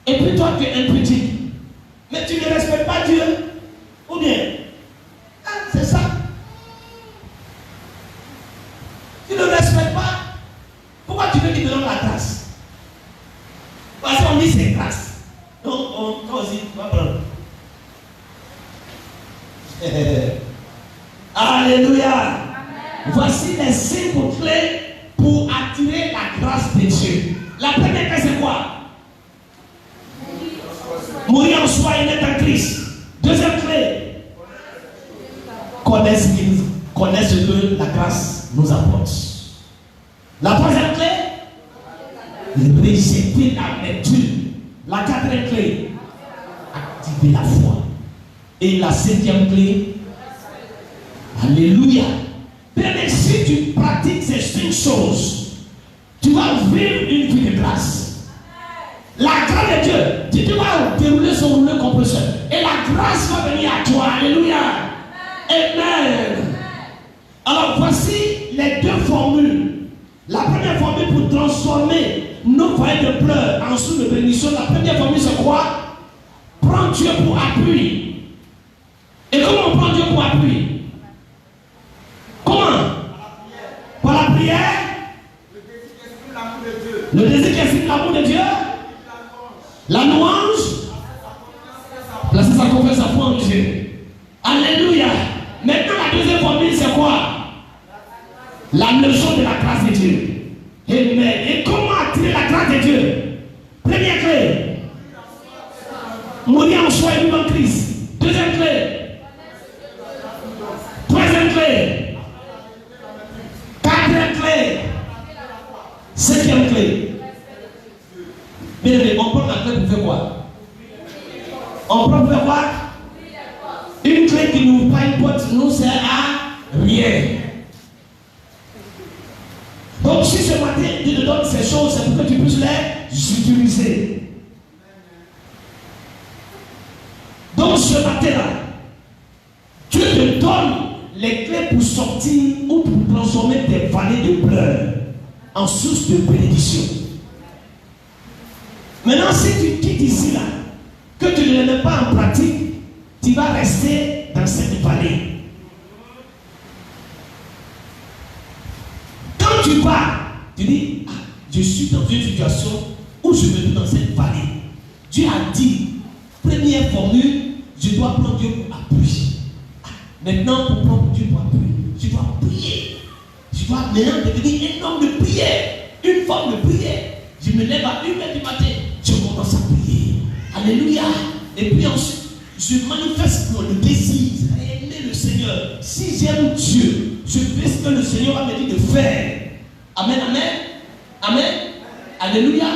Et puis toi, tu es impudique. Mais tu ne respectes pas Dieu. Ou bien, c'est ça. Tu ne respectes pas. Pourquoi tu veux qu'il te donne la grâce? Parce qu'on dit c'est grâce. Donc, on dit, Alléluia. Voici les 5 clés pour attirer la grâce de Dieu. La première clé, c'est quoi? Mourir en soi et naître en Christ. Deuxième clé, connaître ce que la grâce nous apporte. La troisième clé, rejeter l'amertume. La quatrième clé, activer la foi. Et la cinquième clé, alléluia. Bien, si tu pratiques ces 5 choses, tu vas vivre une vie de grâce. La grâce de Dieu, tu vas dérouler son rouleau compresseur. Et la grâce va venir à toi. Alléluia. Amen. Alors voici les 2 formules. La première formule pour transformer nos foyers de pleurs en source de bénédiction. La première formule, c'est quoi? Prends Dieu pour appui. Et comment on prend Dieu pour appui? Comment? Par la prière. Le désir qui exprime l'amour de Dieu. La louange. Placer sa confiance à foi en Dieu. Alléluia. Maintenant, la deuxième formule, c'est quoi? La leçon de la grâce de Dieu. Amen. Et comment attirer la grâce de Dieu? Première clé, mourir en soi et vivre en Christ. Deuxième clé, troisième clé, quatrième clé, cinquième clé. Bien aimé, on prend la clé pour faire quoi? On prend pour faire quoi? Une clé qui n'ouvre pas une porte nous sert à rien. Donc si ce matin Dieu te donne ces choses, c'est pour que tu puisses les utiliser. Donc ce matin-là, Dieu te donne les clés pour sortir ou pour transformer tes vallées de pleurs en source de bénédiction. Maintenant, si tu quittes ici là, que tu ne les mets pas en pratique, tu vas rester dans cette vallée. Quand tu pars, tu dis, ah, je suis dans une situation où je me trouve dans cette vallée. Dieu a dit, première formule, je dois prendre Dieu pour appui. Ah, maintenant, pour prendre Dieu pour appui, je dois prier. Je dois maintenant devenir un homme de prière, une femme de prière. Je me lève à 1h du matin, je commence à prier. Alléluia. Et puis ensuite, je manifeste le désir d'aimer le Seigneur. Si j'aime Dieu, je fais ce que le Seigneur a me dit de faire. Amen, amen. Amen. Alléluia.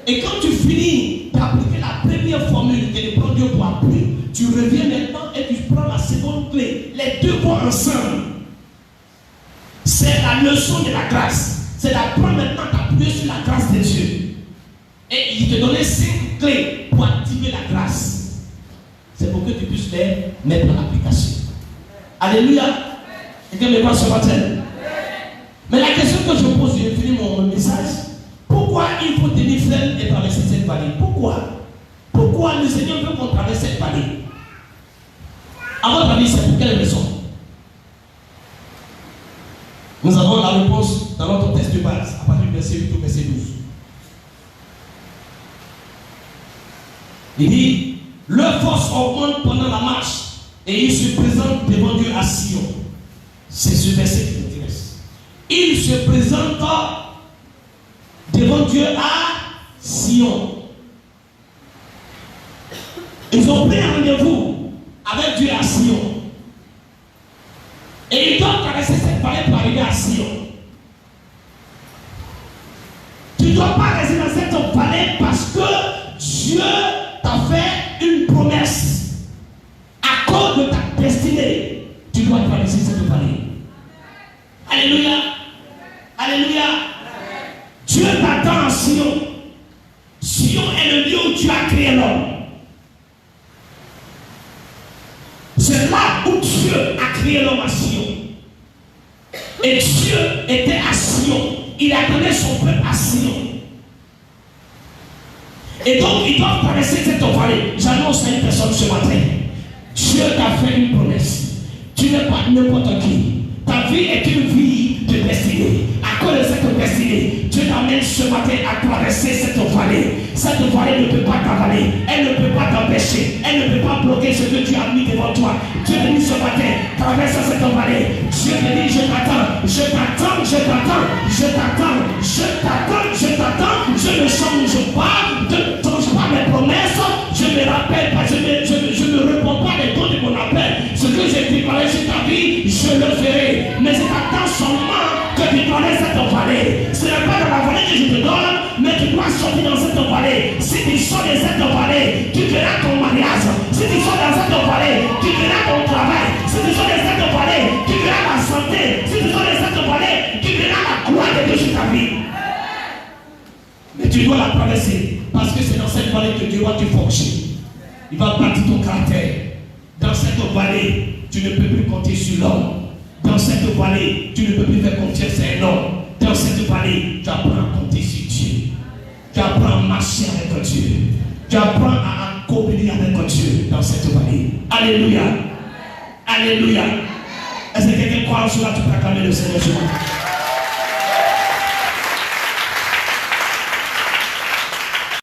Et quand tu finis d'appliquer la première formule qui est de prendre Dieu pour appui, tu reviens maintenant et tu prends la seconde clé. Les deux vont ensemble. C'est la leçon de la grâce. C'est d'apprendre maintenant d'appuyer sur la grâce de Dieu. Et il te donnait 5 clés pour activer la grâce. C'est pour que tu puisses les mettre en application. Alléluia. Quelqu'un me voit ce matin. Mais la question que je pose, je finis mon message. Pourquoi il faut tenir ferme et traverser cette vallée? Pourquoi? Pourquoi le Seigneur veut qu'on traverse cette vallée? À votre avis, c'est pour quelle raison? Nous avons la réponse dans notre texte de base, à partir du verset 8 au verset 12. Il dit, leur force augmente pendant la marche et ils se présentent devant Dieu à Sion. C'est ce verset qui m'intéresse. Ils se présentent devant Dieu à Sion. Ils ont pris un rendez-vous avec Dieu à Sion. Et ils doivent traverser cette vallée pour arriver à Sion. Tu ne dois pas rester dans cette vallée parce que Dieu t'a fait une promesse. À cause de ta destinée, tu dois traverser cette vallée. Alléluia. Alléluia. Dieu t'attend à Sion. Sion est le lieu où Dieu a créé l'homme. C'est là où Dieu a créé l'homme à Sion. Et Dieu était à Sion. Il attendait son peuple à Sion. Et donc, ils doivent traverser cette vallée. J'annonce à une personne ce matin. Dieu t'a fait une promesse. Tu n'es pas n'importe qui. Ta vie est une vie de destinée. À cause de cette destinée, Dieu t'amène ce matin à traverser cette vallée. Cette vallée ne peut pas t'avaler. Elle ne peut pas t'empêcher. Elle ne peut pas bloquer ce que tu as mis devant toi. Dieu te dit ce matin, traverse cette vallée. Dieu te dit, je t'attends, je t'attends, je t'attends, je t'attends, je t'attends, je t'attends. Je ne change pas, je ne change pas mes promesses. Je ne me rappelle pas, je ne réponds pas les dons de mon appel. Ce que j'ai déclaré sur ta vie, je le ferai. Mais je t'attends seulement que tu traverses cette vallée. Ce n'est pas dans la vallée que je te donne, mais tu dois sortir dans cette vallée. Si tu sors de cette vallée, tu verras ton mariage. Si tu sors dans cette vallée, tu verras ton travail. Si tu sors de cette vallée, tu verras la santé. Si tu sors de cette vallée, tu verras la gloire de Dieu sur ta vie. Mais tu dois la traverser. Parce que c'est dans cette vallée que Dieu va te forger. Il va bâtir ton caractère. Dans cette vallée, tu ne peux plus compter sur l'homme. Dans cette vallée, tu ne peux plus faire confiance à un homme. Dans cette vallée, tu apprends à compter sur Dieu. Tu apprends à marcher avec Dieu. Tu apprends à communier avec Dieu dans cette vallée. Alléluia. Alléluia. Est-ce que quelqu'un croit en cela? Tu peux acclamer le Seigneur ce matin.